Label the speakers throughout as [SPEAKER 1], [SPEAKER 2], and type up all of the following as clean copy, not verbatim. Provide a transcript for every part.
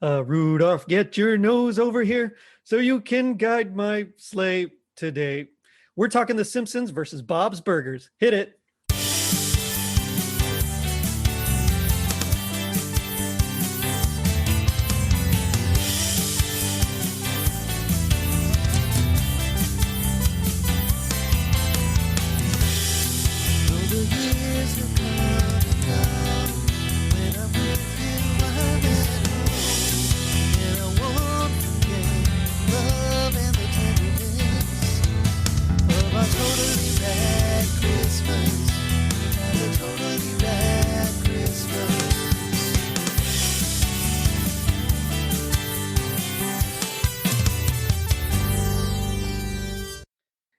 [SPEAKER 1] Rudolph, get your nose over here so you can guide my sleigh today. We're talking The Simpsons versus Bob's Burgers. Hit it.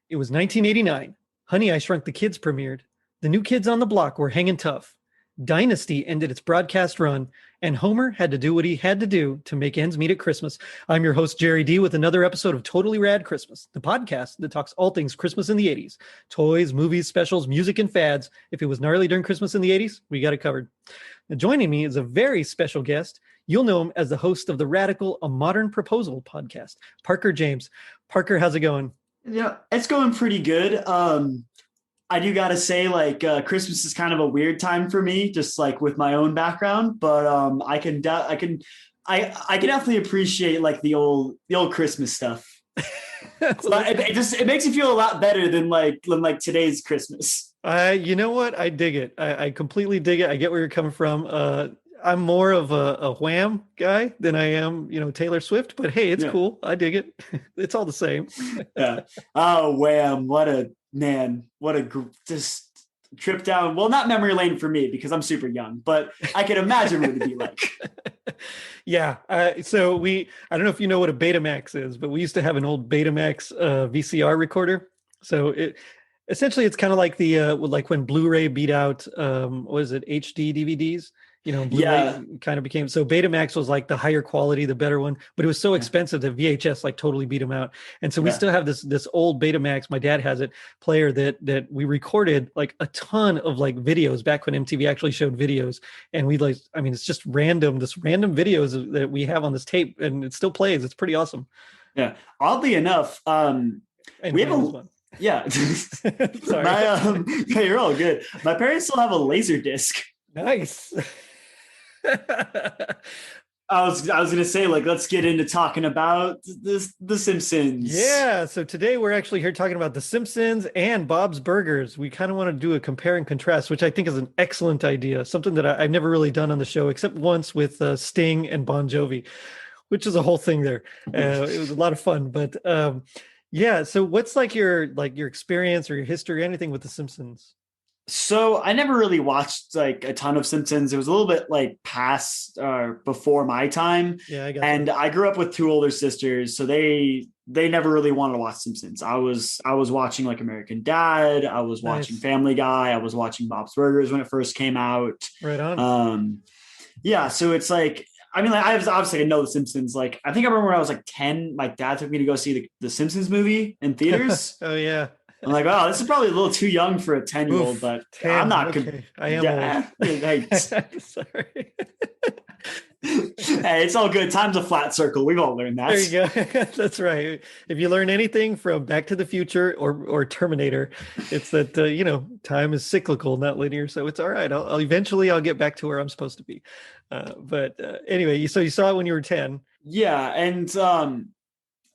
[SPEAKER 1] It was 1989. Honey, I Shrunk the Kids premiered. The New Kids on the Block were hanging tough. Dynasty ended its broadcast run, and Homer had to do what he had to do to make ends meet at Christmas. I'm your host, Jerry D, with another episode of Totally Rad Christmas, the podcast that talks all things Christmas in the 80s. Toys, movies, specials, music, and fads. If it was gnarly during Christmas in the 80s, we got it covered. Now, joining me is a very special guest. You'll know him as the host of the Radical, A Modern Proposal podcast, Parker James. Parker, how's it going?
[SPEAKER 2] Yeah, it's going pretty good. I do got to say, Christmas is kind of a weird time for me, just like with my own background. But I can definitely appreciate like the old Christmas stuff. It makes you feel a lot better than like today's Christmas.
[SPEAKER 1] You know what? I dig it. I completely dig it. I get where you're coming from. I'm more of a Wham guy than I am, Taylor Swift, but hey, it's cool. I dig it. It's all the same.
[SPEAKER 2] Yeah. Oh, Wham. Just trip down. Well, not memory lane for me because I'm super young, but I can imagine what it'd be like.
[SPEAKER 1] Yeah. So I don't know if you know what a Betamax is, but we used to have an old Betamax VCR recorder. So essentially it's kind of like like when Blu-ray beat out, what is it? HD DVDs. Blu-ray kind of became, so Betamax was like the higher quality, the better one, but it was so expensive that VHS like totally beat them out. And so we still have this old Betamax, my dad has it, player that we recorded like a ton of like videos back when MTV actually showed videos. And it's just random videos that we have on this tape, and it still plays. It's pretty awesome.
[SPEAKER 2] Yeah. Oddly enough, we have a yeah.
[SPEAKER 1] Sorry.
[SPEAKER 2] You're all good. My parents still have a laser disc.
[SPEAKER 1] Nice.
[SPEAKER 2] I was gonna say, let's get into talking about the Simpsons.
[SPEAKER 1] Yeah. So today we're actually here talking about the Simpsons and Bob's Burgers. We kind of want to do a compare and contrast, which I think is an excellent idea. Something that I've never really done on the show, except once with Sting and Bon Jovi, which is a whole thing there. It was a lot of fun. But yeah. So what's like your experience or your history, anything with the Simpsons?
[SPEAKER 2] So I never really watched like a ton of Simpsons. It was a little bit like past before my time.
[SPEAKER 1] Yeah, I got
[SPEAKER 2] and
[SPEAKER 1] that.
[SPEAKER 2] I grew up with two older sisters, so they never really wanted to watch Simpsons. I was watching like American Dad. I was watching Family Guy. I was watching Bob's Burgers when it first came out.
[SPEAKER 1] Right on.
[SPEAKER 2] Yeah. So it's like, I know the Simpsons. Like, I think I remember when I was like 10, my dad took me to go see the Simpsons movie in theaters.
[SPEAKER 1] Oh yeah.
[SPEAKER 2] I'm like, oh, this is probably a little too young for a 10-year-old, but
[SPEAKER 1] 10,
[SPEAKER 2] I'm not.
[SPEAKER 1] Okay. I am old. Sorry.
[SPEAKER 2] Hey, it's all good. Time's a flat circle. We've all learned that.
[SPEAKER 1] There you go. That's right. If you learn anything from Back to the Future or Terminator, it's that time is cyclical, not linear. So it's all right. I'll eventually get back to where I'm supposed to be. But anyway, so you saw it when you were 10.
[SPEAKER 2] Yeah,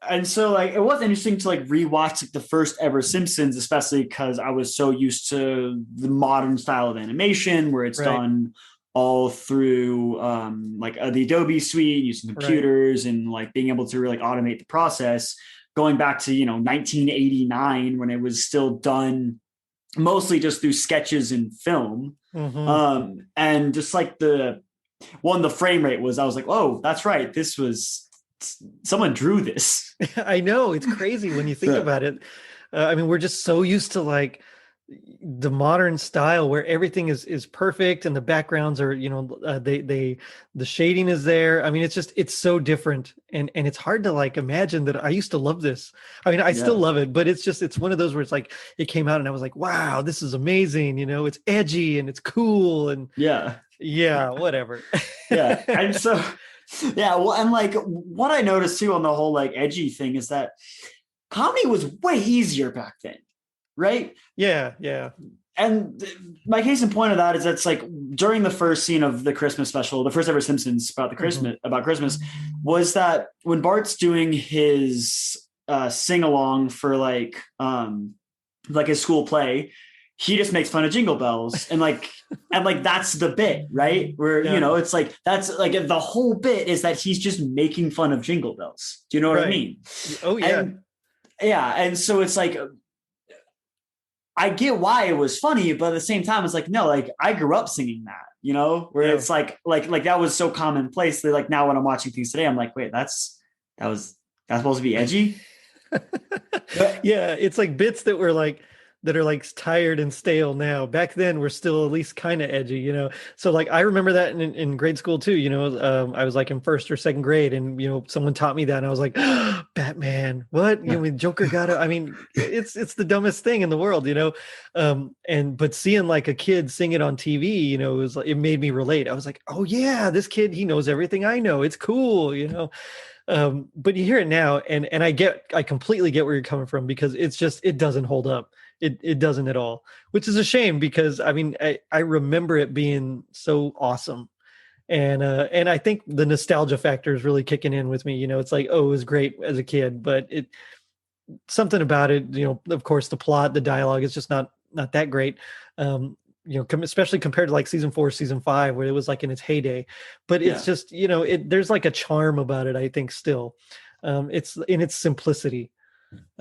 [SPEAKER 2] and so like it was interesting to like rewatch like the first ever Simpsons, especially because I was so used to the modern style of animation where it's done all through the Adobe suite using computers and like being able to really automate the process, going back to 1989 when it was still done mostly just through sketches and film.
[SPEAKER 1] Mm-hmm.
[SPEAKER 2] And just like the frame rate was, I was like, oh, that's right, this was someone drew this.
[SPEAKER 1] I know, it's crazy when you think about it. We're just so used to like the modern style where everything is perfect and the backgrounds are the shading is there. It's so different, and it's hard to like imagine that. I used to love this. I still love it, but it's one of those where it's like it came out and I was like, wow, this is amazing. It's edgy and it's cool and yeah, whatever.
[SPEAKER 2] Yeah. And Yeah, well, and like what I noticed too on the whole like edgy thing is that comedy was way easier back then, right?
[SPEAKER 1] Yeah, yeah.
[SPEAKER 2] And my case in point of that is that's like during the first scene of the Christmas special, the first ever Simpsons
[SPEAKER 1] Hmm.
[SPEAKER 2] About Christmas, was that when Bart's doing his sing along for like his school play, he just makes fun of Jingle Bells and like that's the bit, right? Where you
[SPEAKER 1] Yeah,
[SPEAKER 2] know it's like that's like the whole bit is that he's just making fun of Jingle Bells. Do you know what I
[SPEAKER 1] right.
[SPEAKER 2] mean?
[SPEAKER 1] Oh yeah.
[SPEAKER 2] And yeah, and so it's like I get why it was funny, but at the same time, it's like, no, like I grew up singing that, you know, where
[SPEAKER 1] Yeah.
[SPEAKER 2] it's like that was so commonplace that like now when I'm watching things today, I'm like, wait, that was that's supposed to be edgy. But
[SPEAKER 1] Yeah, it's like bits that are like tired and stale now. Back then, we're still at least kind of edgy, you know. So like I remember that in grade school too. You know, I was like in first or second grade, and you know, someone taught me that, and I was like, Batman, what? You know, when Joker got it. I mean, it's the dumbest thing in the world, you know. And but seeing like a kid sing it on TV, you know, it was like it made me relate. I was like, oh yeah, this kid, he knows everything I know. It's cool, you know. But you hear it now, and I completely get where you're coming from because it's just it doesn't hold up. It doesn't at all, which is a shame because I mean I remember it being so awesome. And I think the nostalgia factor is really kicking in with me. You know, it's like, oh, it was great as a kid, but it something about it, you know, of course the plot, the dialogue is just not that great. You know, especially compared to like season 4, season 5, where it was like in its heyday. But it's
[SPEAKER 2] yeah,
[SPEAKER 1] just, you know, there's like a charm about it, I think, still. It's in its simplicity.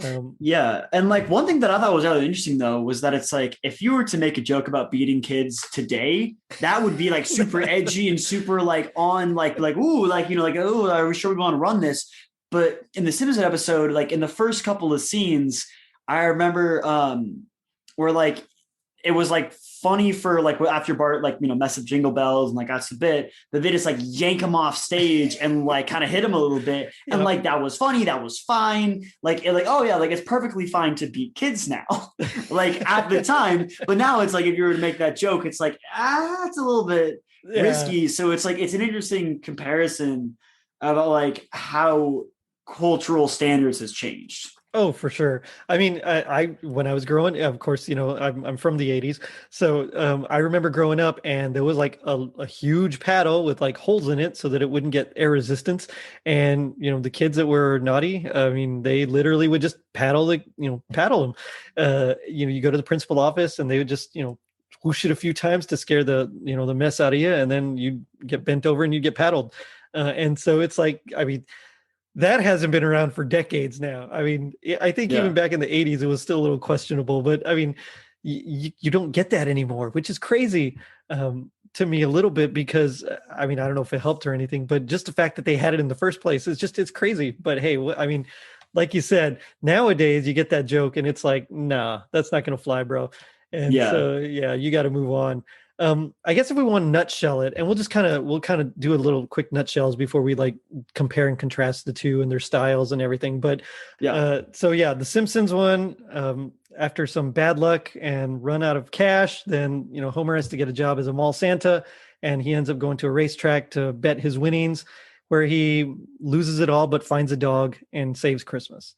[SPEAKER 1] Um,
[SPEAKER 2] yeah. And like one thing that I thought was really interesting though was that it's like if you were to make a joke about beating kids today, that would be like super edgy and super like on like ooh, like you know, like, oh, are we sure we want to run this? But in the Simpsons episode, like in the first couple of scenes, I remember where like it was like funny for like after Bart like you know mess up Jingle Bells and like that's the bit that they just like yank him off stage and like kind of hit him a little bit and
[SPEAKER 1] yeah.
[SPEAKER 2] like that was funny, that was fine, like oh yeah, like it's perfectly fine to beat kids now like at the time, but now it's like if you were to make that joke it's like it's a little bit
[SPEAKER 1] Yeah.
[SPEAKER 2] risky, so it's like it's an interesting comparison about like how cultural standards has changed.
[SPEAKER 1] Oh, for sure. I mean, I when I was growing, of course, you know, I'm from the '80s, so I remember growing up, and there was like a huge paddle with like holes in it so that it wouldn't get air resistance. And you know, the kids that were naughty, I mean, they literally would just paddle them. You know, you go to the principal office, and they would just whoosh it a few times to scare the mess out of you, and then you'd get bent over and you'd get paddled. And so it's like, I mean, that hasn't been around for decades now. I mean, I think even
[SPEAKER 2] Yeah,
[SPEAKER 1] back in the '80s, it was still a little questionable. But I mean, you don't get that anymore, which is crazy to me a little bit because I mean, I don't know if it helped or anything, but just the fact that they had it in the first place is just it's crazy. But hey, I mean, like you said, nowadays you get that joke and it's like, nah, that's not gonna fly, bro. And
[SPEAKER 2] yeah,
[SPEAKER 1] so yeah, you got to move on. I guess if we want to nutshell it, and we'll kind of do a little quick nutshells before we like compare and contrast the two and their styles and everything. But
[SPEAKER 2] yeah,
[SPEAKER 1] so yeah, the Simpsons one, after some bad luck and run out of cash, then Homer has to get a job as a mall Santa, and he ends up going to a racetrack to bet his winnings, where he loses it all but finds a dog and saves Christmas.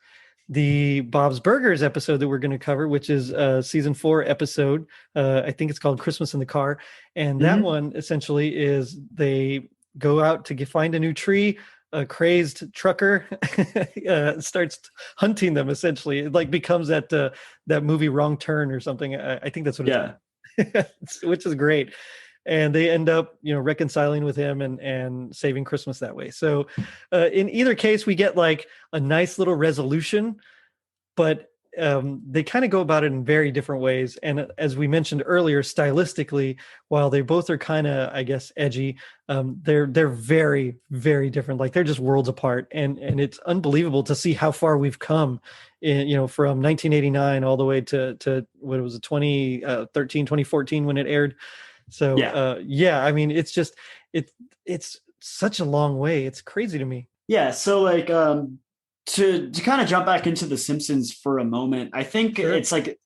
[SPEAKER 1] The Bob's Burgers episode that we're going to cover, which is season 4 episode, I think it's called Christmas in the Car, and that
[SPEAKER 2] mm-hmm.
[SPEAKER 1] one essentially is they go out to find a new tree. A crazed trucker starts hunting them. Essentially, it like becomes that movie Wrong Turn or something. I think that's what it's
[SPEAKER 2] Yeah.
[SPEAKER 1] called, which is great. And they end up reconciling with him and saving Christmas that way. So in either case we get like a nice little resolution, but they kind of go about it in very different ways. And as we mentioned earlier, stylistically, while they both are kind of, I guess, edgy, they're very, very different. Like they're just worlds apart, and it's unbelievable to see how far we've come. From 1989 all the way to what was it, 2013, 2014 when it aired. So
[SPEAKER 2] Yeah.
[SPEAKER 1] yeah, I mean, it's such a long way. It's crazy to me.
[SPEAKER 2] Yeah. So like to kind of jump back into the Simpsons for a moment, I think
[SPEAKER 1] Sure.
[SPEAKER 2] it's like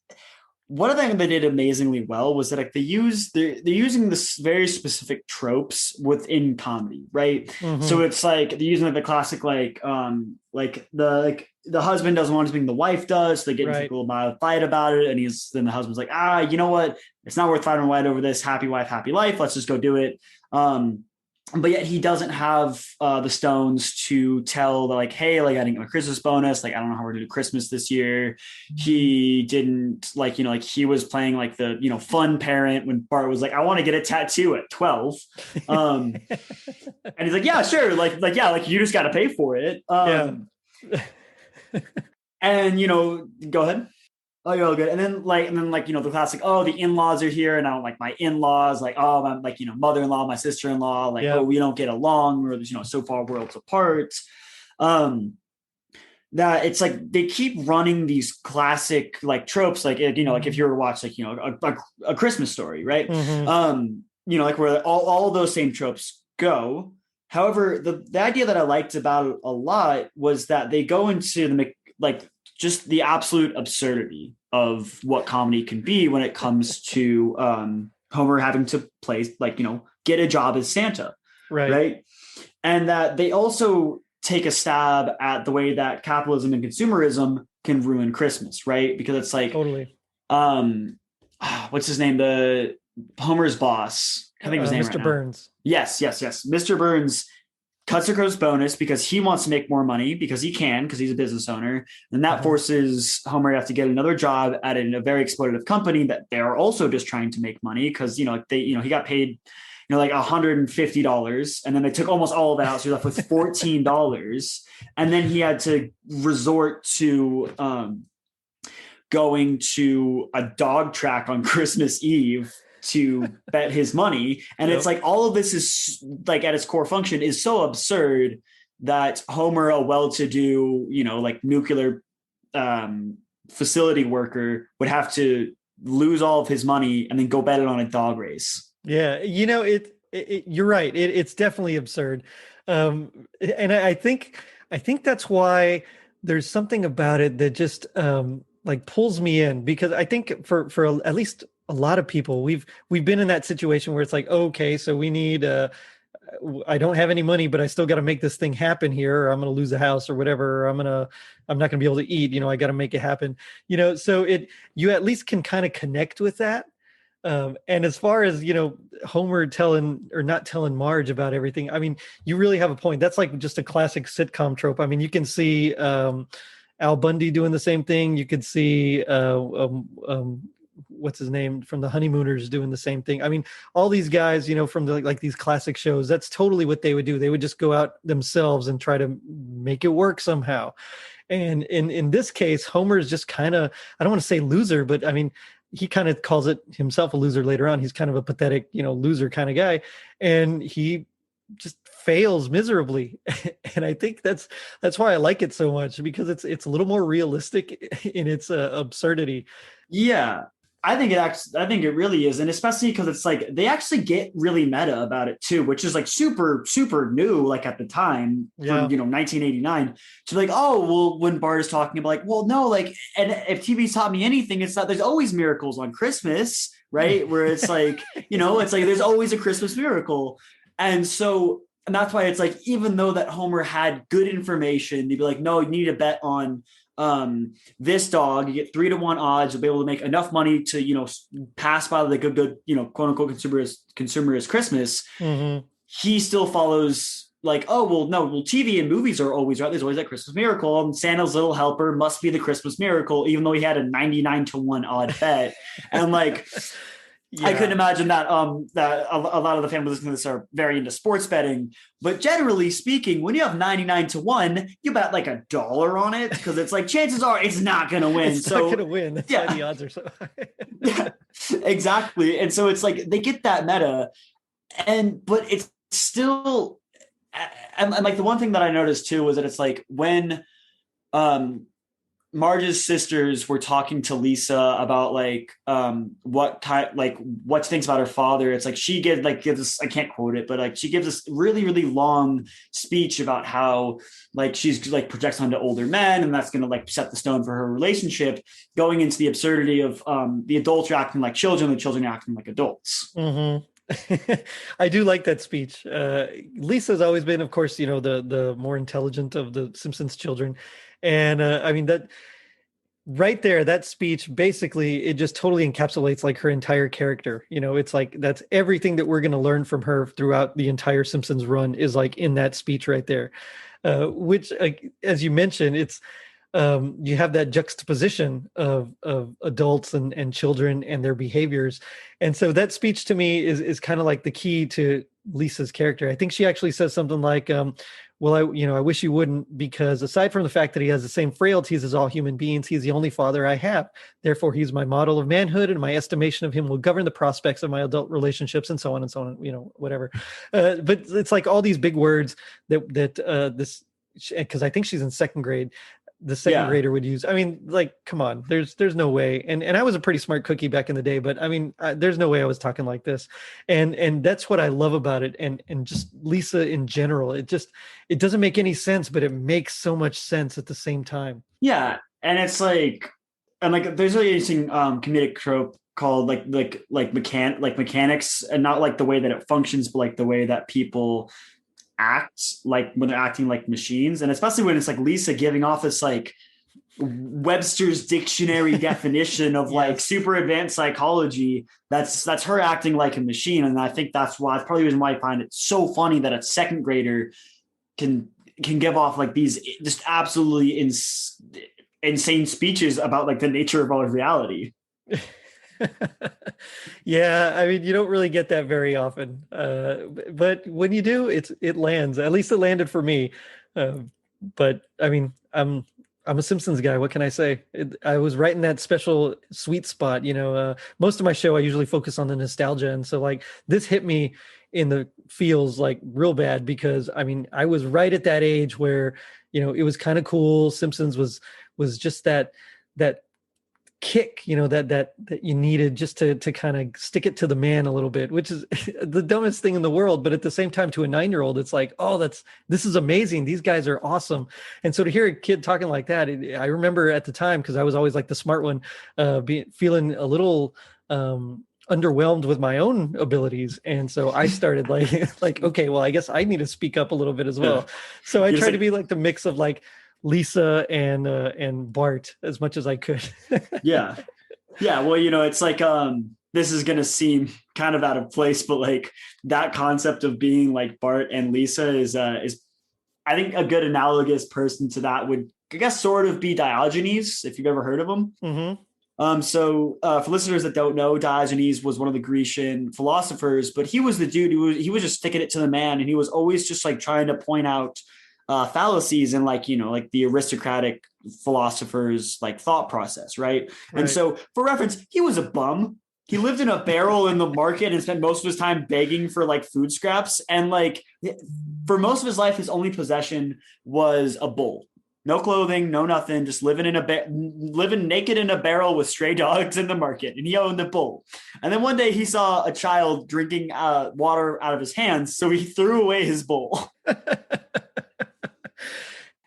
[SPEAKER 2] one of the things they did amazingly well was that like they're using this very specific tropes within comedy, right? So
[SPEAKER 1] Hmm.
[SPEAKER 2] it's like they're using like the classic like the husband doesn't want something the wife does, so they get into like a
[SPEAKER 1] Right.
[SPEAKER 2] little mild fight about it, and then the husband's like, you know what? It's not worth fighting white over this. Happy wife, happy life. Let's just go do it. But yet he doesn't have the stones to tell like, hey, like I didn't get my Christmas bonus, like I don't know how we're gonna do Christmas this year. He didn't like, like he was playing like the fun parent when Bart was like, I want to get a tattoo at 12. um and he's like, yeah, sure, like yeah, like you just got to pay for it.
[SPEAKER 1] Yeah.
[SPEAKER 2] And go ahead. Oh, you're all good. And then the classic, oh, the in-laws are here, and I don't like my in-laws, like, oh, I'm like, mother-in-law, my sister-in-law, like, oh,
[SPEAKER 1] Yeah.
[SPEAKER 2] we don't get along, we're so far worlds apart. Um, that it's like they keep running these classic like tropes, like like if you were to watch like a Christmas Story, right?
[SPEAKER 1] Hmm.
[SPEAKER 2] Like where all of those same tropes go. However, the idea that I liked about it a lot was that they go into like just the absolute absurdity of what comedy can be when it comes to Homer having to play like get a job as Santa,
[SPEAKER 1] Right.
[SPEAKER 2] right? And that they also take a stab at the way that capitalism and consumerism can ruin Christmas, right? Because it's like,
[SPEAKER 1] Totally.
[SPEAKER 2] um, what's his name? The Homer's boss. I think of his name right
[SPEAKER 1] Mr.
[SPEAKER 2] now.
[SPEAKER 1] Burns.
[SPEAKER 2] Yes. Mr. Burns cuts a gross bonus because he wants to make more money because he can, because he's a business owner. And that
[SPEAKER 1] Uh-huh.
[SPEAKER 2] forces Homer to have to get another job at a very exploitative company that they're also just trying to make money because, he got paid, like $150. And then they took almost all of that out. So he left with $14. And then he had to resort to going to a dog track on Christmas Eve to bet his money. And it's
[SPEAKER 1] Yep.
[SPEAKER 2] like all of this is like at its core function is so absurd that Homer, a well-to-do, like nuclear facility worker, would have to lose all of his money and then go bet it on a dog race.
[SPEAKER 1] Yeah, you're right. It's definitely absurd. And I think that's why there's something about it that just like pulls me in, because I think for at least a lot of people, we've been in that situation where it's like, okay, so we need I don't have any money, but I still got to make this thing happen here, or I'm going to lose a house or whatever, or I'm not going to be able to eat, I got to make it happen. So you at least can kind of connect with that. And as far as, Homer telling or not telling Marge about everything, I mean, you really have a point. That's like just a classic sitcom trope. I mean, you can see Al Bundy doing the same thing. You could see what's his name from the Honeymooners doing the same thing. I mean, all these guys, from like these classic shows, that's totally what they would do. They would just go out themselves and try to make it work somehow. And in this case, Homer is just kind of, I don't want to say loser, but I mean, he kind of calls it himself a loser later on. He's kind of a pathetic, loser kind of guy. And he just fails miserably. And I think that's why I like it so much, because it's a little more realistic in its absurdity.
[SPEAKER 2] Yeah, I think it really is, and especially because it's like they actually get really meta about it too, which is like super super new, like at the time for
[SPEAKER 1] Yeah.
[SPEAKER 2] 1989 to be like, oh well, when Bart is talking about like, well, no, like, and if TV's taught me anything, it's that there's always miracles on Christmas, right? Where it's like it's like there's always a Christmas miracle, and that's why it's like even though that Homer had good information, they'd be like, no, you need to bet on this dog. You get 3-to-1 odds. You'll be able to make enough money to pass by the good quote unquote consumerist Christmas.
[SPEAKER 1] Hmm.
[SPEAKER 2] He still follows like, oh well, no, well, TV and movies are always right. There's always that Christmas miracle, and Santa's little helper must be the Christmas miracle, even though he had a 99-to-1 odd bet. And like I couldn't
[SPEAKER 1] Yeah.
[SPEAKER 2] imagine that that a lot of the families listening to this are very into sports betting. But generally speaking, when you have 99-to-1, you bet like $1 on it because it's like chances are it's not going to win.
[SPEAKER 1] It's not
[SPEAKER 2] So
[SPEAKER 1] gonna win. That's why the odds are so high.
[SPEAKER 2] yeah, exactly. And so it's like they get that meta, but it's still, and like the one thing that I noticed too was that it's like when um Marge's sisters were talking to Lisa about like what type like what she thinks about her father. It's like she gives us, I can't quote it, but like she gives us really, really long speech about how like she's like projects onto older men and that's gonna like set the stone for her relationship, going into the absurdity of the adults are acting like children, the children are acting like adults.
[SPEAKER 1] Mm-hmm. I do like that speech. Lisa's always been, of course, the more intelligent of the Simpsons children, and I mean that right there, that speech basically it just totally encapsulates like her entire character. It's like that's everything that we're going to learn from her throughout the entire Simpsons run is like in that speech right there. Which, as you mentioned, it's you have that juxtaposition of adults and children and their behaviors, and so that speech to me is kind of like the key to Lisa's character. I think she actually says something like, "Well, I wish you wouldn't, because aside from the fact that he has the same frailties as all human beings, he's the only father I have. Therefore, he's my model of manhood, and my estimation of him will govern the prospects of my adult relationships, and so on and so on. Whatever." But it's like all these big words that this, because I think she's in second grade, the second
[SPEAKER 2] Yeah.
[SPEAKER 1] grader would use. I mean, like, come on, there's no way. And I was a pretty smart cookie back in the day, but I mean, there's no way I was talking like this. And that's what I love about it. And just Lisa in general, it doesn't make any sense, but it makes so much sense at the same time.
[SPEAKER 2] Yeah. And it's like, and like there's a really interesting comedic trope called mechanics, and not like the way that it functions, but like the way that people act like when they're acting like machines. And especially when it's like Lisa giving off this like Webster's dictionary definition of like super advanced psychology. That's her acting like a machine. And I think that's probably the reason why I find it so funny that a second grader can give off like these just absolutely insane speeches about like the nature of our reality.
[SPEAKER 1] Yeah, I mean, you don't really get that very often, but when you do, it lands. At least it landed for me. But I mean, I'm a Simpsons guy. What can I say? I was right in that special sweet spot. Most of my show I usually focus on the nostalgia, and so like this hit me in the feels like real bad, because I mean I was right at that age where it was kind of cool. Simpsons was just that kick, that you needed just to kind of stick it to the man a little bit, which is the dumbest thing in the world. But at the same time, to a 9-year-old, it's like, oh, this is amazing. These guys are awesome. And so to hear a kid talking like that, I remember at the time, because I was always like the smart one, feeling a little underwhelmed with my own abilities. And so I started like, okay, well, I guess I need to speak up a little bit as well. So I tried to be like the mix of like Lisa and Bart as much as I could.
[SPEAKER 2] Yeah. Well, it's like this is gonna seem kind of out of place, but like that concept of being like Bart and Lisa is I think a good analogous person to that would, I guess, sort of be Diogenes, if you've ever heard of him.
[SPEAKER 1] Mm-hmm.
[SPEAKER 2] So for listeners that don't know, Diogenes was one of the Grecian philosophers, but he was the dude he was just sticking it to the man, and he was always just like trying to point out fallacies and like the aristocratic philosophers like thought process, right? And so for reference, he was a bum. He lived in a barrel in the market and spent most of his time begging for like food scraps, and like for most of his life his only possession was a bull. No clothing, no nothing, just living naked in a barrel with stray dogs in the market, and he owned a bull. And then one day he saw a child drinking water out of his hands, so he threw away his bull.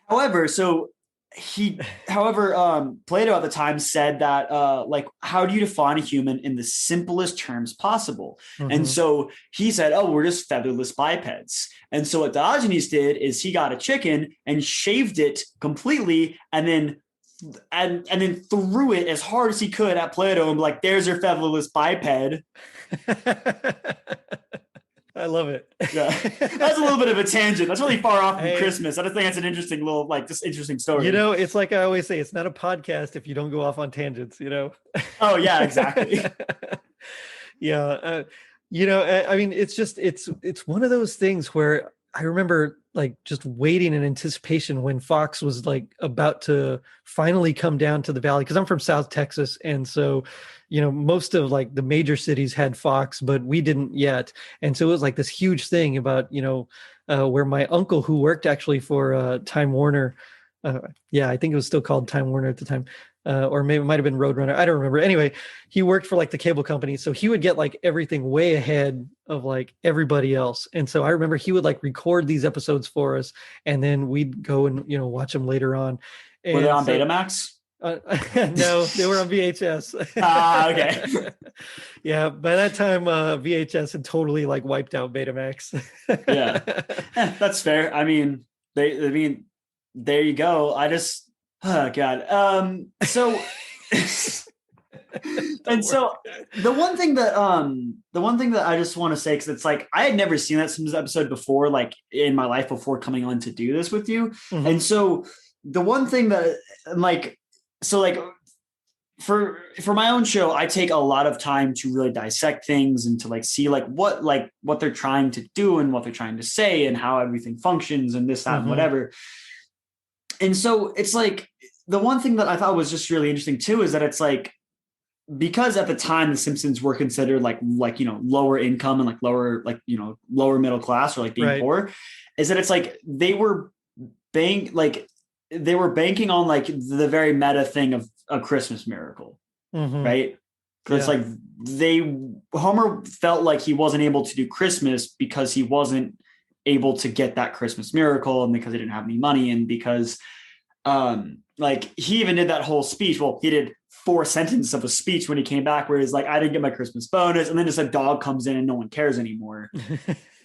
[SPEAKER 2] However, Plato at the time said that, like, how do you define a human in the simplest terms possible? Mm-hmm. And so he said, oh, we're just featherless bipeds. And so what Diogenes did is he got a chicken and shaved it completely, and then threw it as hard as he could at Plato and be like, there's your featherless biped.
[SPEAKER 1] I love it.
[SPEAKER 2] Yeah, that's a little bit of a tangent. That's really far off from Christmas. I just think that's an interesting little, just interesting story.
[SPEAKER 1] It's like I always say, it's not a podcast if you don't go off on tangents.
[SPEAKER 2] Oh yeah, exactly.
[SPEAKER 1] Yeah, I mean, it's one of those things where I remember like just waiting in anticipation when Fox was like about to finally come down to the valley, because I'm from South Texas, and so most of like the major cities had Fox, but we didn't yet. And so it was like this huge thing about where my uncle, who worked actually for Time Warner, uh, yeah, I think it was still called Time Warner at the time. Or maybe it might have been Roadrunner. I don't remember. Anyway, he worked for like the cable company. So he would get like everything way ahead of like everybody else. And so I remember he would like record these episodes for us and then we'd go and, watch them later on.
[SPEAKER 2] Were they
[SPEAKER 1] And
[SPEAKER 2] on
[SPEAKER 1] so,
[SPEAKER 2] Betamax?
[SPEAKER 1] no, they were on VHS.
[SPEAKER 2] Okay.
[SPEAKER 1] Yeah, by that time, VHS had totally like wiped out Betamax.
[SPEAKER 2] Yeah, that's fair. I mean, there you go. Oh God. So, and so the one thing that I just want to say, because it's like I had never seen that Simpsons episode before, like in my life before coming on to do this with you, and so the one thing that like. So like for my own show, I take a lot of time to really dissect things and to like see like what they're trying to do and what they're trying to say and how everything functions and this, that, and whatever. And so it's like the one thing that I thought was just really interesting too is that it's like because at the time the Simpsons were considered like lower income and like lower middle class or like being poor, is that it's like they were banking on like the very meta thing of a Christmas miracle, right? Because it's like Homer felt like he wasn't able to do Christmas because he wasn't able to get that Christmas miracle and because he didn't have any money and because like he even did that whole speech. Well, he did 4 sentences of a speech when he came back where he's like, I didn't get my Christmas bonus. And then just a dog comes in and no one cares anymore.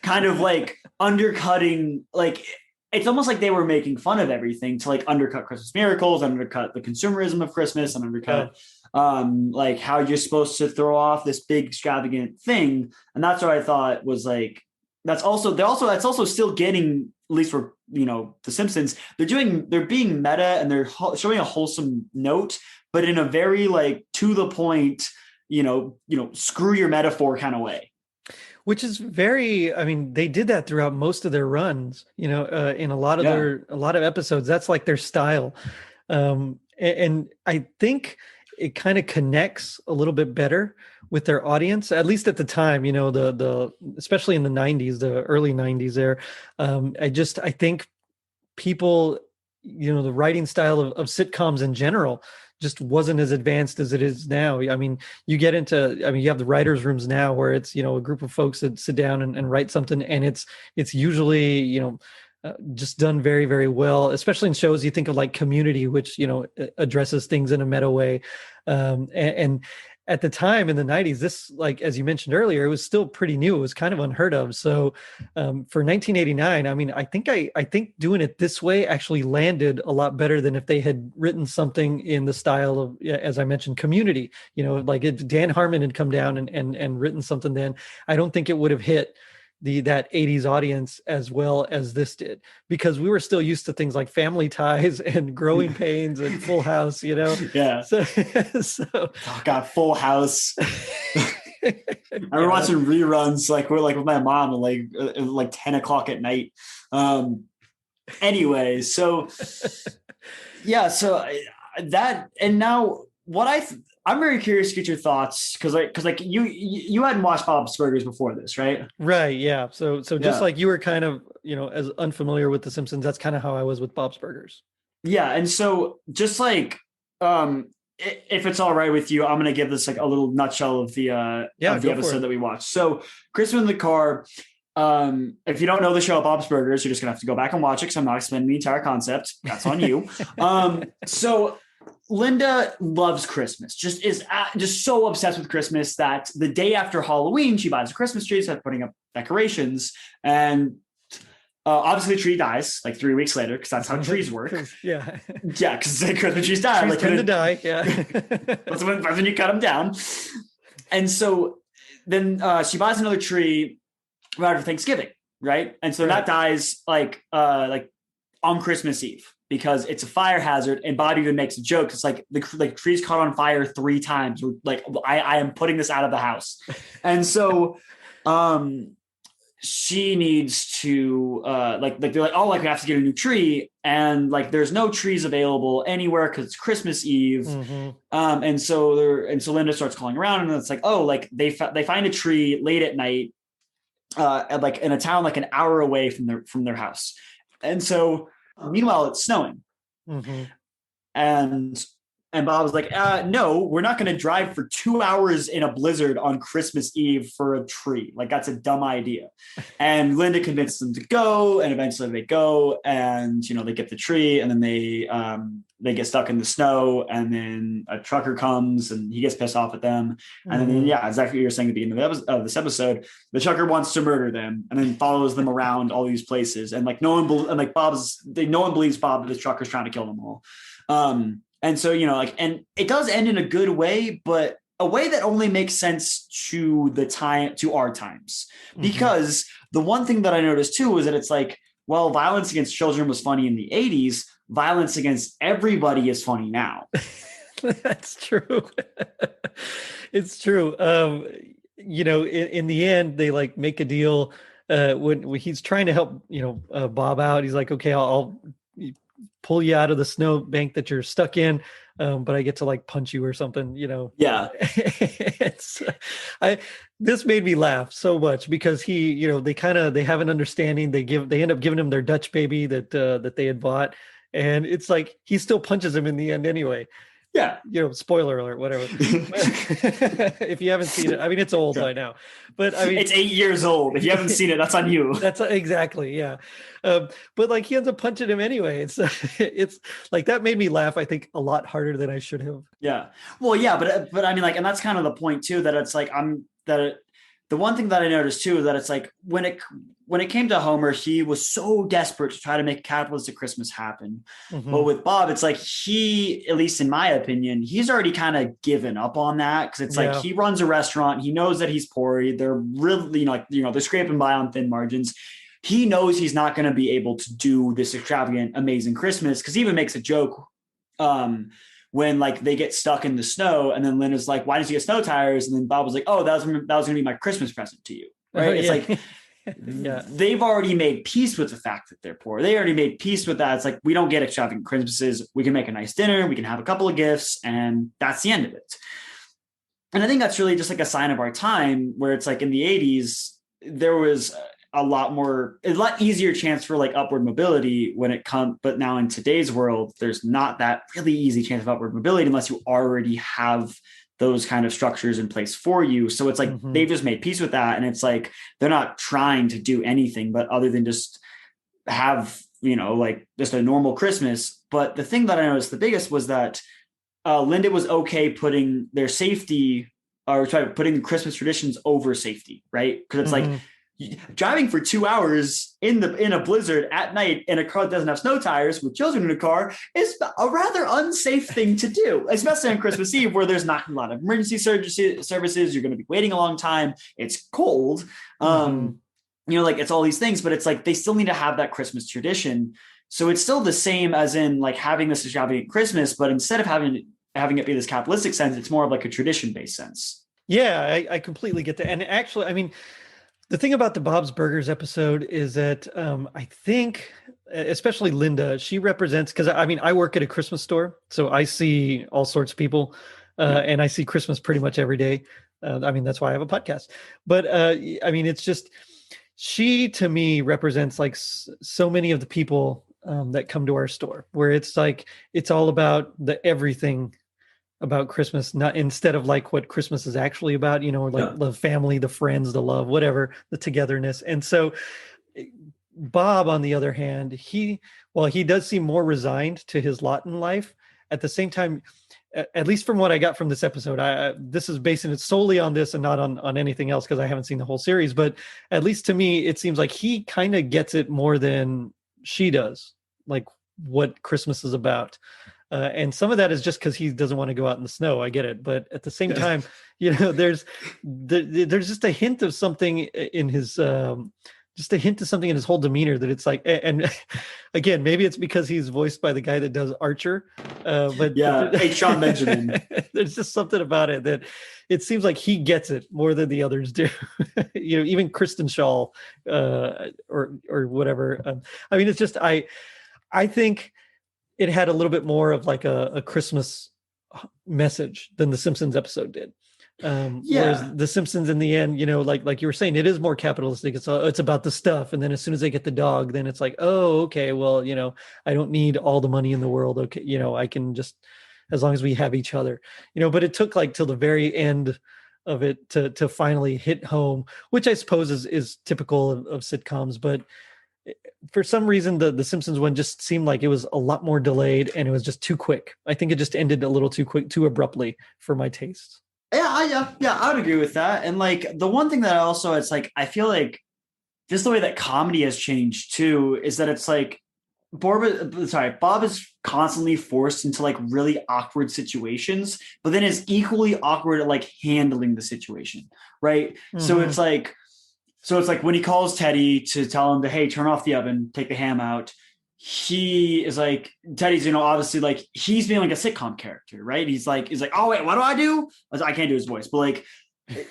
[SPEAKER 2] Kind of like undercutting, like, it's almost like they were making fun of everything to like undercut Christmas miracles, undercut the consumerism of Christmas, and undercut like how you're supposed to throw off this big extravagant thing. And that's what I thought was like, that's also still getting, at least for, the Simpsons, they're being meta and they're showing a wholesome note, but in a very like to the point, screw your metaphor kind of way.
[SPEAKER 1] Which is very, I mean, they did that throughout most of their runs, in a lot of a lot of episodes. That's like their style. And I think it kind of connects a little bit better with their audience, at least at the time, the especially in the 90s, the early 90s there. I think people, the writing style of sitcoms in general just wasn't as advanced as it is now. I mean, you have the writers' rooms now where it's, a group of folks that sit down and write something, and it's usually, just done very, very well, especially in shows you think of like Community, which, addresses things in a meta way. And at the time in the 90s, this, like, as you mentioned earlier, it was still pretty new. It was kind of unheard of. So for 1989, I mean, I think doing it this way actually landed a lot better than if they had written something in the style of, as I mentioned, Community. Like if Dan Harmon had come down and written something, then I don't think it would have hit that 80s audience as well as this did, because we were still used to things like Family Ties and Growing Pains and Full House,
[SPEAKER 2] Yeah.
[SPEAKER 1] So
[SPEAKER 2] oh God, Full House. I remember watching reruns like we're like with my mom at like 10 o'clock at night. Anyway, so yeah, so that, and now what I'm very curious to get your thoughts because you hadn't watched Bob's Burgers before this, right?
[SPEAKER 1] Right. Yeah. So just like you were kind of, as unfamiliar with The Simpsons, that's kind of how I was with Bob's Burgers.
[SPEAKER 2] Yeah. And so just like, if it's all right with you, I'm going to give this like a little nutshell of the episode that we watched. So Christmas in the car. If you don't know the show Bob's Burgers, you're just gonna have to go back and watch it because I'm not explaining the entire concept. That's on you. So Linda loves Christmas, just so obsessed with Christmas that the day after Halloween, she buys a Christmas tree, starts putting up decorations, and obviously the tree dies like 3 weeks later because that's how trees work.
[SPEAKER 1] Yeah,
[SPEAKER 2] because Christmas trees die.
[SPEAKER 1] Trees tend to die. Yeah,
[SPEAKER 2] that's when you cut them down. And so then she buys another tree right after Thanksgiving, right? And so that dies like on Christmas Eve because it's a fire hazard. And Bob even makes a joke. It's like the tree's caught on fire 3 times. Like I am putting this out of the house. And so she needs to they're like, oh, like we have to get a new tree. And like there's no trees available anywhere because it's Christmas Eve. Mm-hmm. And so Linda starts calling around and it's like, oh, like they find a tree late at night like in a town like an hour away from their house. And so meanwhile it's snowing,
[SPEAKER 1] Mm-hmm.
[SPEAKER 2] And Bob was like, no, we're not going to drive for 2 hours in a blizzard on Christmas Eve for a tree. Like, that's a dumb idea. And Linda convinces them to go, and eventually they go, and they get the tree, and then they get stuck in the snow, and then a trucker comes and he gets pissed off at them. And then, yeah, exactly what you're saying at the beginning of this episode, the trucker wants to murder them and then follows them around all these places. And like, no one believes Bob that the trucker's trying to kill them all. And so, and it does end in a good way, but a way that only makes sense to our times. Because the one thing that I noticed too is that it's like, well, violence against children was funny in the 80s. Violence against everybody is funny now.
[SPEAKER 1] That's true. It's true. In the end, they like make a deal when he's trying to help, Bob out. He's like, okay, I'll pull you out of the snowbank that you're stuck in, but I get to like punch you or something,
[SPEAKER 2] Yeah.
[SPEAKER 1] This made me laugh so much because they have an understanding. They end up giving him their Dutch baby that they had bought, and it's like he still punches him in the end anyway.
[SPEAKER 2] Yeah.
[SPEAKER 1] Spoiler alert, whatever. If you haven't seen it, I mean, it's old by now, but I mean,
[SPEAKER 2] it's 8 years old. If you haven't seen it, that's on you.
[SPEAKER 1] That's exactly. Yeah. But like he ends up punching him anyway. It's like, that made me laugh, I think, a lot harder than I should have.
[SPEAKER 2] Yeah. Well, yeah, but I mean, like, and that's kind of the point too, that it's like, the one thing that I noticed too, is that it's like when it came to Homer, he was so desperate to try to make capitalistic Christmas happen. Mm-hmm. But with Bob, it's like he, at least in my opinion, he's already kind of given up on that. Cause it's like, he runs a restaurant. He knows that he's poor. They're really, they're scraping by on thin margins. He knows he's not going to be able to do this extravagant, amazing Christmas. Cause he even makes a joke, when like they get stuck in the snow, and then Linda's like, why did you get snow tires? And then Bob was like, oh, that was going to be my Christmas present to you. Right. It's like, they've already made peace with the fact that they're poor. They already made peace with that. It's like, we don't get extravagant Christmases. We can make a nice dinner. We can have a couple of gifts, and that's the end of it. And I think that's really just like a sign of our time, where it's like in the 80s, there was a lot easier chance for like upward mobility when it comes, but now in today's world, there's not that really easy chance of upward mobility unless you already have those kind of structures in place for you. So it's like, they've just made peace with that. And it's like, they're not trying to do anything, but other than just have, like just a normal Christmas. But the thing that I noticed the biggest was that Linda was okay putting their safety, or putting the Christmas traditions over safety. Right. Cause it's like, driving for 2 hours in a blizzard at night in a car that doesn't have snow tires with children in a car is a rather unsafe thing to do, especially on Christmas Eve, where there's not a lot of emergency services. You're going to be waiting a long time. It's cold. Like it's all these things, but it's like, they still need to have that Christmas tradition. So it's still the same as in like having this extravagant Christmas, but instead of having it be this capitalistic sense, it's more of like a tradition-based sense.
[SPEAKER 1] Yeah, I completely get that. And actually, I mean, the thing about the Bob's Burgers episode is that I think, especially Linda, she represents, because I mean, I work at a Christmas store, so I see all sorts of people, and I see Christmas pretty much every day. I mean, that's why I have a podcast. But I mean, it's just, she to me represents like so many of the people that come to our store, where it's like, it's all about the everything about Christmas, not instead of like what Christmas is actually about, like the family, the friends, the love, whatever, the togetherness. And so Bob, on the other hand, he does seem more resigned to his lot in life. At the same time, at least from what I got from this episode, this is basing it solely on this and not on anything else, because I haven't seen the whole series, but at least to me, it seems like he kind of gets it more than she does, like what Christmas is about. And some of that is just because he doesn't want to go out in the snow. I get it. But at the same time, there's just a hint of something in his, just a hint of something in his whole demeanor that it's like, and again, maybe it's because he's voiced by the guy that does Archer. But
[SPEAKER 2] yeah, hey, Sean Benjamin.
[SPEAKER 1] There's just something about it that it seems like he gets it more than the others do. Even Kristen Shaw, or whatever. I mean, it's just, I think it had a little bit more of like a Christmas message than the Simpsons episode did. Whereas
[SPEAKER 2] Yeah.
[SPEAKER 1] the Simpsons in the end, like you were saying, it is more capitalistic. It's about the stuff, and then as soon as they get the dog, then it's like, oh, okay, well, I don't need all the money in the world. Okay, I can just, as long as we have each other, But it took like till the very end of it to finally hit home, which I suppose is typical of sitcoms. But for some reason, the Simpsons one just seemed like it was a lot more delayed, and it was just too quick. I think it just ended a little too quick, too abruptly for my taste.
[SPEAKER 2] Yeah, I would agree with that. And like the one thing that also it's like I feel like just the way that comedy has changed too is that it's like Bob is constantly forced into like really awkward situations, but then is equally awkward at like handling the situation, right? So
[SPEAKER 1] Mm-hmm.
[SPEAKER 2] it's like when he calls Teddy to tell him to, hey, turn off the oven, take the ham out. He is like, Teddy's, obviously like he's being like a sitcom character, right? He's like, oh wait, what do I do? I can't do his voice, but like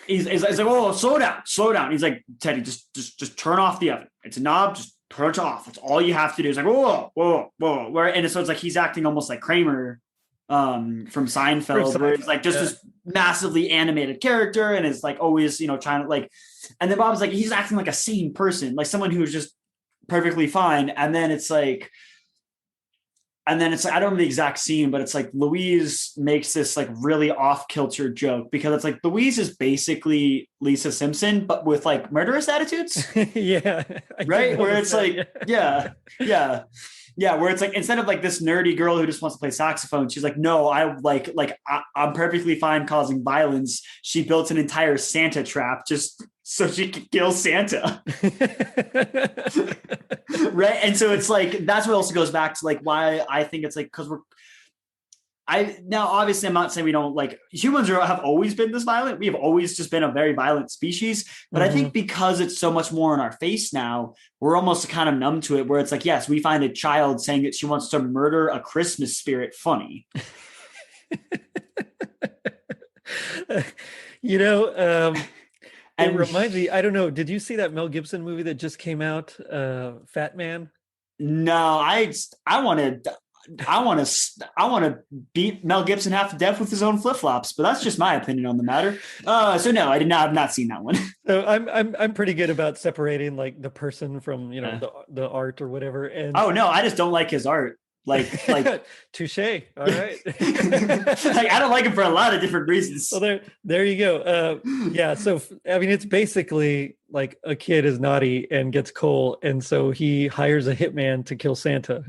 [SPEAKER 2] he's like, oh, slow down, slow down. He's like, Teddy, just turn off the oven. It's a knob, just turn it off. That's all you have to do. It's like, whoa, whoa, whoa. And so it's like he's acting almost like Kramer from Seinfeld, where it's like just this massively animated character, and it's like always, trying to like, and then Bob's like, he's acting like a sane person, like someone who's just perfectly fine. And then it's like, I don't know the exact scene, but it's like Louise makes this like really off-kilter joke because it's like Louise is basically Lisa Simpson, but with like murderous attitudes.
[SPEAKER 1] Yeah,
[SPEAKER 2] Right? Where it's like, yeah, where it's like instead of like this nerdy girl who just wants to play saxophone, she's like, no, I'm perfectly fine causing violence. She built an entire Santa trap just so she could kill Santa. Right. And so it's like that's what also goes back to like why I think it's like because now obviously I'm not saying we don't like humans have always been this violent. We have always just been a very violent species. But I think because it's so much more in our face now, we're almost kind of numb to it where it's like, yes, we find a child saying that she wants to murder a Christmas spirit funny.
[SPEAKER 1] It
[SPEAKER 2] And
[SPEAKER 1] reminds me, I don't know, did you see that Mel Gibson movie that just came out, Fat Man?
[SPEAKER 2] no, I want to beat Mel Gibson half to death with his own flip flops, but that's just my opinion on the matter. So no, I've not seen that one.
[SPEAKER 1] So I'm pretty good about separating like the person from the art or whatever. And
[SPEAKER 2] Oh no, I just don't like his art. Like
[SPEAKER 1] touche. All right.
[SPEAKER 2] like I don't like him for a lot of different reasons.
[SPEAKER 1] Well, there you go. Yeah. So I mean, it's basically like a kid is naughty and gets coal, and so he hires a hitman to kill Santa,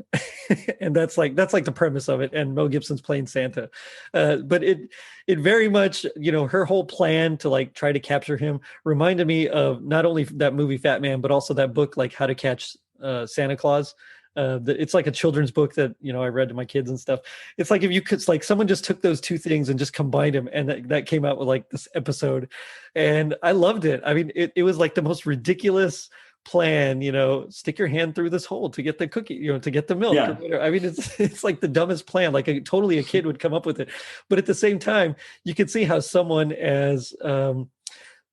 [SPEAKER 1] and that's like the premise of it. And Mel Gibson's playing Santa, but it very much her whole plan to like try to capture him reminded me of not only that movie Fat Man, but also that book like How to Catch Santa Claus. It's like a children's book that I read to my kids and stuff. It's like if you could, like someone just took those two things and just combined them, and that came out with like this episode, and I loved it. I mean, it was like the most ridiculous plan. Stick your hand through this hole to get the cookie, to get the milk.
[SPEAKER 2] Yeah.
[SPEAKER 1] Or whatever. I mean, it's like the dumbest plan. Like totally a kid would come up with it, but at the same time, you can see how someone as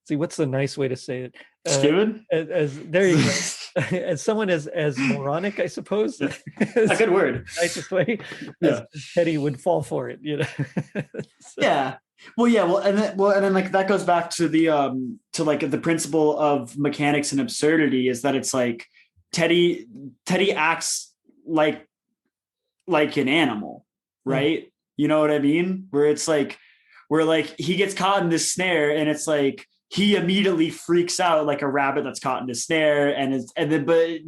[SPEAKER 1] see what's the nice way to say it,
[SPEAKER 2] Stupid.
[SPEAKER 1] As there you go. As someone as moronic, I suppose.
[SPEAKER 2] A good word.
[SPEAKER 1] Nicest way. As Teddy would fall for it, So.
[SPEAKER 2] Yeah. And then like that goes back to the to like the principle of mechanics and absurdity is that it's like Teddy acts like an animal, right? You know what I mean? Where it's like he gets caught in this snare and it's like he immediately freaks out like a rabbit that's caught in a snare but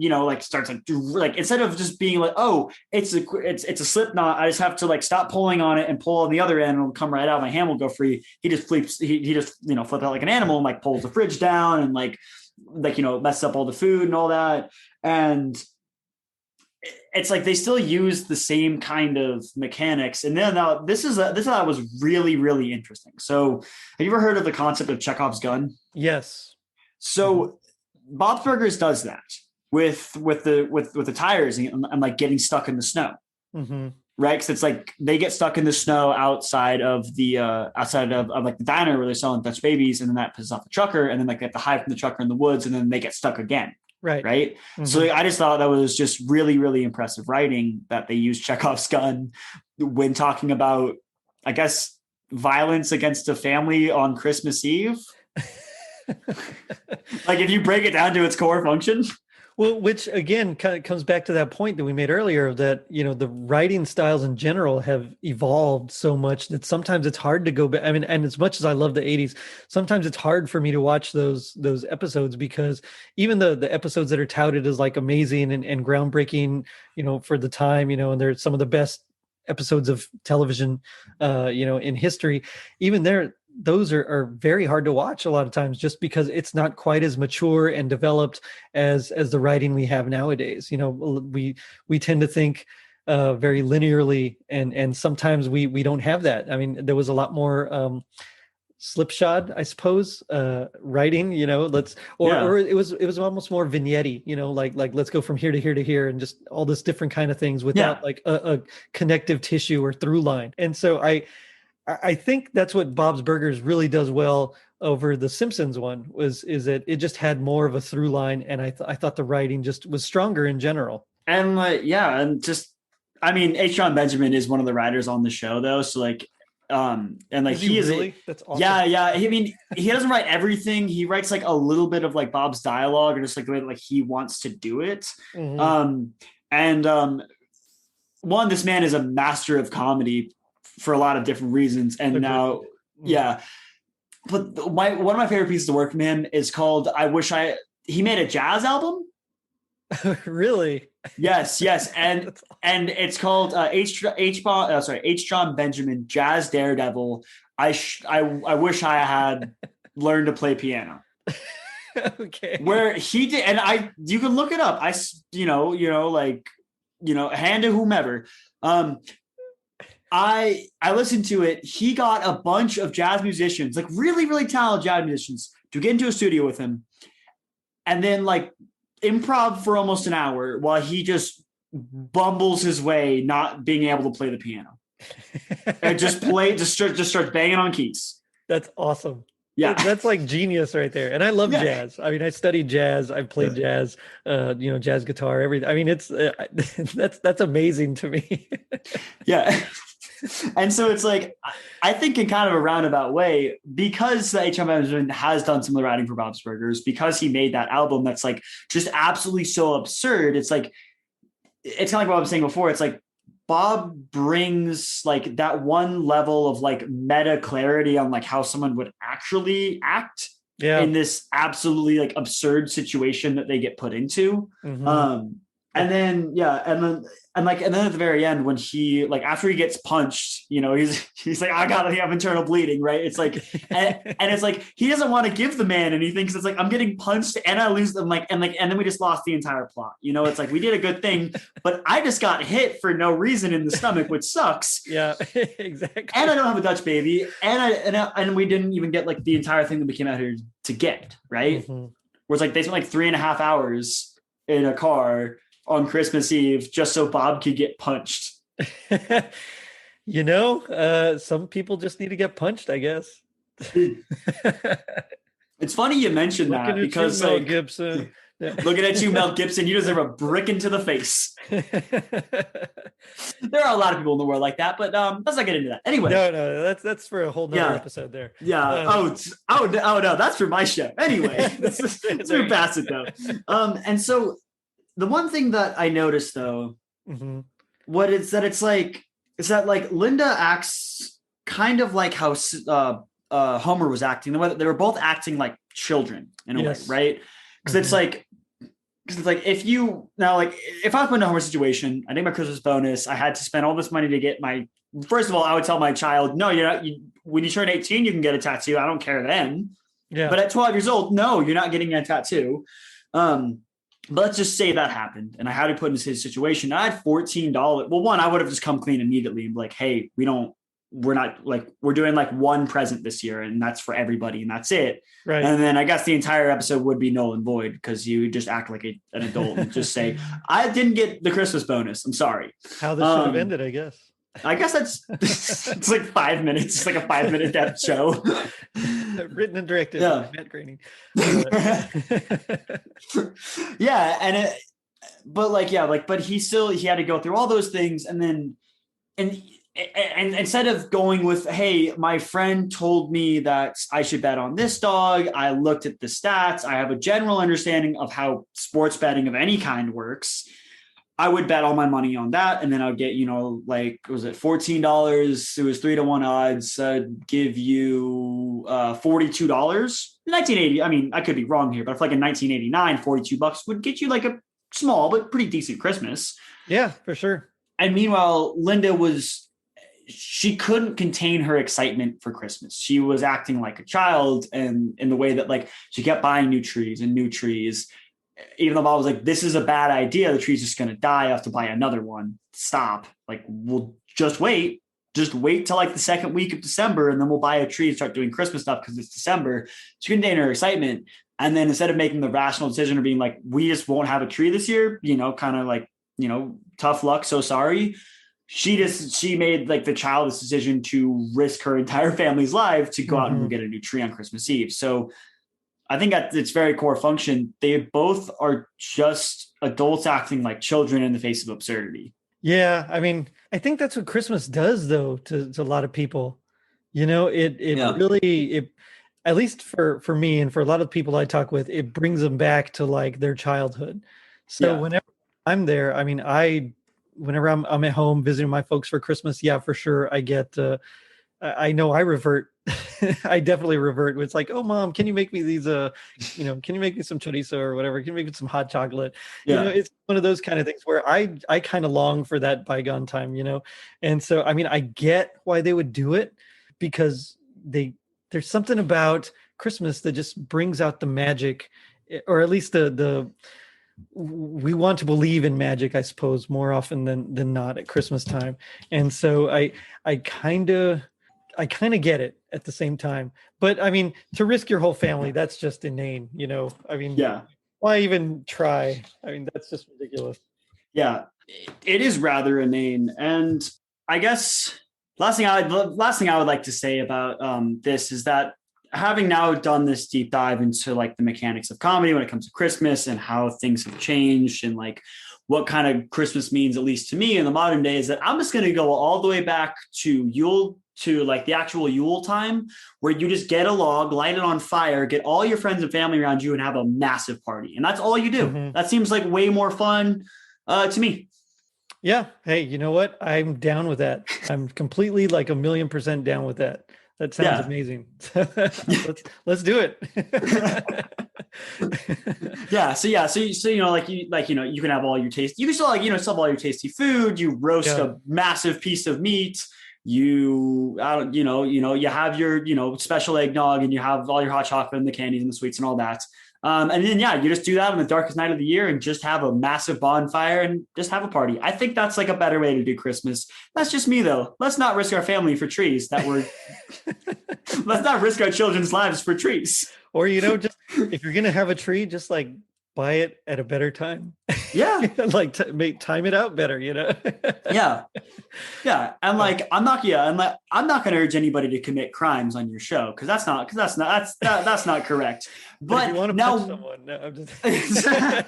[SPEAKER 2] starts like instead of just being like, oh, it's a slip knot, I just have to like stop pulling on it and pull on the other end and it'll come right out, my hand will go free. He just flips he just flip out like an animal and like pulls the fridge down and like messes up all the food and all that. And it's like they still use the same kind of mechanics. And then now this was really, really interesting. So have you ever heard of the concept of Chekhov's gun?
[SPEAKER 1] Yes.
[SPEAKER 2] So Bob's Burgers does that with the tires and like getting stuck in the snow.
[SPEAKER 1] Mm-hmm.
[SPEAKER 2] Right. Because it's like they get stuck in the snow outside of like the diner where they're selling Dutch babies, and then that pisses off the trucker, and then like they have to hide from the trucker in the woods, and then they get stuck again.
[SPEAKER 1] Right.
[SPEAKER 2] Mm-hmm. So I just thought that was just really, really impressive writing that they used Chekhov's gun when talking about, I guess, violence against a family on Christmas Eve. Like if you break it down to its core function.
[SPEAKER 1] Well, which again kind of comes back to that point that we made earlier that, the writing styles in general have evolved so much that sometimes it's hard to go back. I mean, and as much as I love the 80s, sometimes it's hard for me to watch those episodes because even the episodes that are touted as like amazing and groundbreaking, for the time, and they're some of the best episodes of television, in history, even those are very hard to watch a lot of times just because it's not quite as mature and developed as the writing we have nowadays. We tend to think very linearly and sometimes we don't have that. I mean, there was a lot more slipshod, I suppose, writing, or it was almost more vignette, like let's go from here to here to here and just all this different kind of things without like a connective tissue or through line. And so I think that's what Bob's Burgers really does well over the Simpsons one is that it just had more of a through line, and I thought the writing just was stronger in general.
[SPEAKER 2] And H. John Benjamin is one of the writers on the show though, so he is
[SPEAKER 1] really? That's awesome.
[SPEAKER 2] Yeah. I mean, he doesn't write everything. He writes like a little bit of like Bob's dialogue and just like the way that, like he wants to do it.
[SPEAKER 1] Mm-hmm.
[SPEAKER 2] One, this man is a master of comedy for a lot of different reasons. And now, but one of my favorite pieces of work from him is called he made a jazz album.
[SPEAKER 1] Really?
[SPEAKER 2] Yes. And it's called H. John Benjamin Jazz Daredevil. I wish I had learned to play piano.
[SPEAKER 1] Okay.
[SPEAKER 2] Where he did, and you can look it up. Hand to whomever. I listened to it. He got a bunch of jazz musicians, like really, really talented jazz musicians, to get into a studio with him, and then like improv for almost an hour while he just bumbles his way, not being able to play the piano, and just starts banging on keys.
[SPEAKER 1] That's awesome.
[SPEAKER 2] Yeah,
[SPEAKER 1] that's like genius right there. And I love jazz. I mean, I studied jazz. I've played jazz, jazz guitar, everything. I mean, it's that's amazing to me.
[SPEAKER 2] Yeah. And so it's like, I think in kind of a roundabout way, because H.M. Benjamin has done some of the writing for Bob's Burgers, because he made that album that's like just absolutely so absurd. It's like, it's kind of like what I was saying before. It's like Bob brings like that one level of like meta clarity on like how someone would actually act in this absolutely like absurd situation that they get put into.
[SPEAKER 1] Mm-hmm.
[SPEAKER 2] And then at the very end, when he like after he gets punched, he's like, I have internal bleeding, right? It's like, and it's like he doesn't want to give the man anything because it's like I'm getting punched and I lose them, and then we just lost the entire plot. It's like we did a good thing, but I just got hit for no reason in the stomach, which sucks.
[SPEAKER 1] Yeah, exactly.
[SPEAKER 2] And I don't have a Dutch baby, and we didn't even get like the entire thing that we came out here to get, right?
[SPEAKER 1] Mm-hmm.
[SPEAKER 2] Where it's like they spent like 3.5 hours in a car on Christmas Eve just so Bob could get punched.
[SPEAKER 1] Some people just need to get punched, I guess.
[SPEAKER 2] It's funny you mentioned that because
[SPEAKER 1] Mel Gibson.
[SPEAKER 2] Yeah. Looking at you, Mel Gibson, you deserve a brick into the face. There are a lot of people in the world like that, but let's not get into that. Anyway.
[SPEAKER 1] No, that's for a whole nother episode there.
[SPEAKER 2] Yeah. Oh no, that's for my show. Anyway, let's move past it though. And so the one thing that I noticed though,
[SPEAKER 1] mm-hmm.
[SPEAKER 2] is that like Linda acts kind of like how Homer was acting. The way that they were both acting like children in a way, right? Because it's like if I was put in a Homer situation, I think my Christmas bonus, I had to spend all this money to get first of all, I would tell my child, no, you're not. When you turn 18, you can get a tattoo. I don't care then. Yeah. But at 12 years old, no, you're not getting a tattoo. But let's just say that happened and I had to put in his situation. I had $14. Well, one, I would have just come clean immediately and be like, hey, we're not like, we're doing like one present this year and that's for everybody and that's it.
[SPEAKER 1] Right.
[SPEAKER 2] And then I guess the entire episode would be null and void because you just act like an adult and just say, I didn't get the Christmas bonus. I'm sorry.
[SPEAKER 1] How this should have ended, I guess.
[SPEAKER 2] I guess it's like 5 minutes. It's like a 5-minute depth show.
[SPEAKER 1] Written and directed by Matt Groening.
[SPEAKER 2] Yeah. And but he had to go through all those things. And then and instead of going with, hey, my friend told me that I should bet on this dog, I looked at the stats, I have a general understanding of how sports betting of any kind works. I would bet all my money on that, and then I would get, like, was it $14? It was 3-1 odds. Give you $42. 1980. I mean, I could be wrong here, but if like in 1989, $42 would get you like a small but pretty decent Christmas.
[SPEAKER 1] Yeah, for sure.
[SPEAKER 2] And meanwhile, Linda she couldn't contain her excitement for Christmas. She was acting like a child, and in the way that like she kept buying new trees and new trees. Even though Bob was like, this is a bad idea, the tree's just going to die. I have to buy another one. Stop. Like, we'll just wait. Just wait till like the second week of December, and then we'll buy a tree and start doing Christmas stuff because it's December. She couldn't contain her excitement. And then instead of making the rational decision of being like, we just won't have a tree this year, kind of like, tough luck, so sorry. She made like the childish decision to risk her entire family's life to go out and get a new tree on Christmas Eve. So I think at its very core function, they both are just adults acting like children in the face of absurdity.
[SPEAKER 1] Yeah, I mean, I think that's what Christmas does, though, to a lot of people. Really, at least for me and for a lot of people I talk with, it brings them back to like their childhood. So whenever I'm there, I mean, whenever I'm at home visiting my folks for Christmas, yeah, for sure, I get. I know I revert. I definitely revert. It's like, oh, Mom, can you make me these? Can you make me some chorizo or whatever? Can you make me some hot chocolate?
[SPEAKER 2] Yeah.
[SPEAKER 1] It's one of those kind of things where I kind of long for that bygone time, And so, I mean, I get why they would do it, because there's something about Christmas that just brings out the magic, or at least we want to believe in magic, I suppose, more often than not at Christmas time. And so I kind of get it at the same time. But I mean, to risk your whole family, that's just inane, I mean, why even try? I mean, that's just ridiculous.
[SPEAKER 2] Yeah, it is rather inane. And I guess last thing I would like to say about this is that, having now done this deep dive into like the mechanics of comedy when it comes to Christmas and how things have changed and like what kind of Christmas means, at least to me in the modern day, is that I'm just going to go all the way back to like the actual Yule time, where you just get a log, light it on fire, get all your friends and family around you, and have a massive party. And that's all you do. Mm-hmm. That seems like way more fun to me.
[SPEAKER 1] Yeah. Hey, you know what? I'm down with that. I'm completely like 1,000,000% down with that. That sounds amazing. Let's do it.
[SPEAKER 2] So you can have all your taste. You can still still have all your tasty food. You roast a massive piece of meat. You have your special eggnog, and you have all your hot chocolate and the candies and the sweets and all that. And then you just do that on the darkest night of the year and just have a massive bonfire and just have a party. I think that's like a better way to do Christmas. That's just me, though. Let's not risk our family for trees. Let's not risk our children's lives for trees.
[SPEAKER 1] Or just if you're gonna have a tree, just like buy it at a better time.
[SPEAKER 2] Yeah.
[SPEAKER 1] Like time it out better,
[SPEAKER 2] Yeah. And like, I'm not going to urge anybody to commit crimes on your show, because that's not correct. But
[SPEAKER 1] if you want to
[SPEAKER 2] now,
[SPEAKER 1] someone, no, I'm just...
[SPEAKER 2] I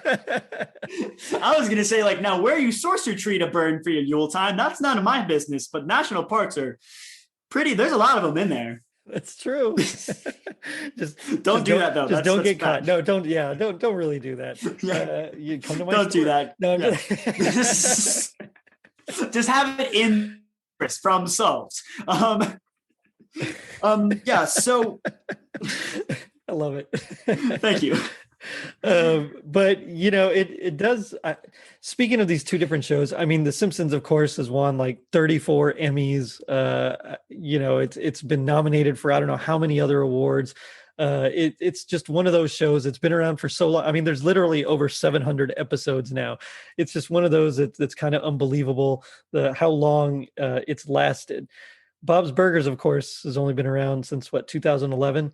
[SPEAKER 2] was going to say, like, now where you source your tree to burn for your Yule time, that's none of my business, but national parks are there's a lot of them in there.
[SPEAKER 1] That's true.
[SPEAKER 2] don't do that though.
[SPEAKER 1] Just don't get caught. No, don't really do that. You come to my
[SPEAKER 2] don't
[SPEAKER 1] store.
[SPEAKER 2] Do that.
[SPEAKER 1] No,
[SPEAKER 2] just have it in from solves. So
[SPEAKER 1] I love it.
[SPEAKER 2] Thank you.
[SPEAKER 1] But it does. Speaking of these two different shows, I mean, The Simpsons, of course, has won like 34 Emmys. It's been nominated for I don't know how many other awards. It's just one of those shows that's been around for so long. I mean, there's literally over 700 episodes now. It's just one of those that's kind of unbelievable how long it's lasted. Bob's Burgers, of course, has only been around since 2011.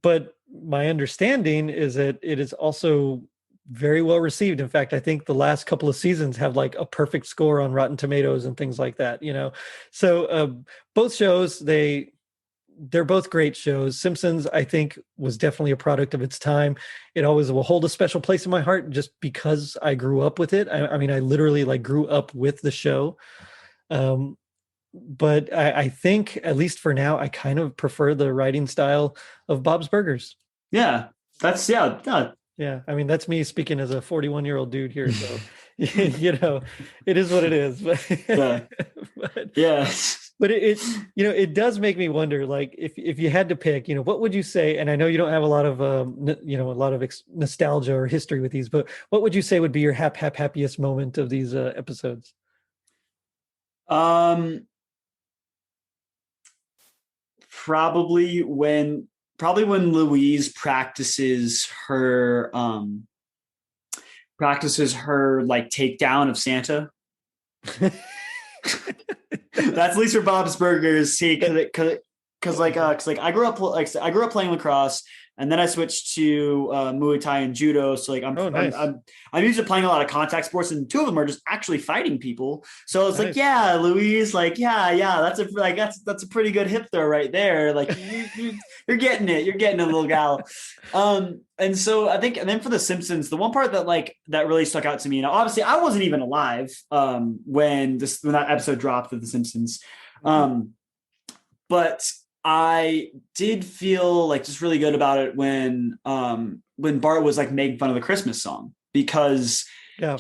[SPEAKER 1] But my understanding is that it is also very well received. In fact, I think the last couple of seasons have like a perfect score on Rotten Tomatoes and things like that, So both shows, they're both great shows. Simpsons, I think, was definitely a product of its time. It always will hold a special place in my heart just because I grew up with it. I mean, I literally like grew up with the show. Um, but I think, at least for now, I kind of prefer the writing style of Bob's Burgers.
[SPEAKER 2] Yeah, that's yeah.
[SPEAKER 1] Yeah, I mean that's me speaking as a 41-year-old dude here, so it is what it is. But
[SPEAKER 2] Yeah,
[SPEAKER 1] but,
[SPEAKER 2] yeah.
[SPEAKER 1] but it does make me wonder, like if you had to pick, what would you say? And I know you don't have a lot of a lot of nostalgia or history with these, but what would you say would be your happiest moment of these episodes?
[SPEAKER 2] Um, probably when Louise practices her like takedown of Santa. That's at least for Bob's Burgers. See, because I grew up playing lacrosse, and then I switched to Muay Thai and Judo. So like
[SPEAKER 1] Oh, nice,
[SPEAKER 2] I'm used to playing a lot of contact sports, and two of them are just actually fighting people. So it's like,
[SPEAKER 1] nice.
[SPEAKER 2] yeah, Louise, like yeah, that's a pretty good hip throw right there. Like you're getting it, little gal. And so I think, and then for the Simpsons, the one part that really stuck out to me, obviously I wasn't even alive when that episode dropped of the Simpsons. But I did feel like just really good about it when Bart was like making fun of the Christmas song, because
[SPEAKER 1] Yeah,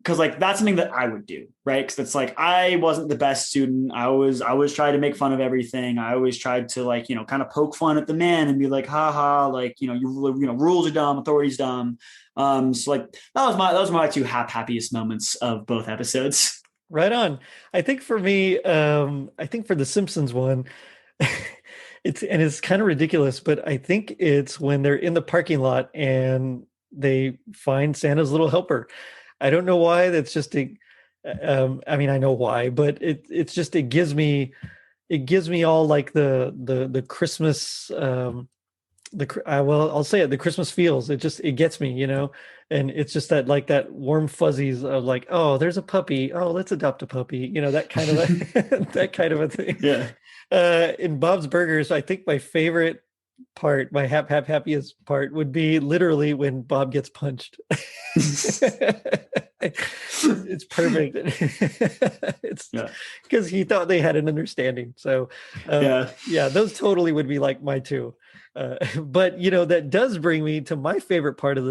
[SPEAKER 2] like that's something that I would do, right? Because it's like I wasn't the best student. I always tried to make fun of everything. I always tried to like kind of poke fun at the man and be like, haha, like rules are dumb, authority's dumb. So like those were my two happiest moments of both episodes.
[SPEAKER 1] right on. I think for me, I think for the Simpsons one, it's kind of ridiculous, but I think it's when they're in the parking lot and they find Santa's little helper. I don't know why. That's just I mean, I know why, but it gives me all like the Christmas well, I'll say it, the Christmas feels. It gets me, and it's just that, like, that warm fuzzies of like, oh, there's a puppy, oh, let's adopt a puppy, that kind of that kind of a thing.
[SPEAKER 2] Yeah.
[SPEAKER 1] In Bob's Burgers, I think my favorite part, my happiest part, would be literally when Bob gets punched. It's perfect. It's
[SPEAKER 2] Yeah.
[SPEAKER 1] because he thought they had an understanding. So,
[SPEAKER 2] Yeah.
[SPEAKER 1] yeah, those totally would be like my two. But that does bring me to my favorite part of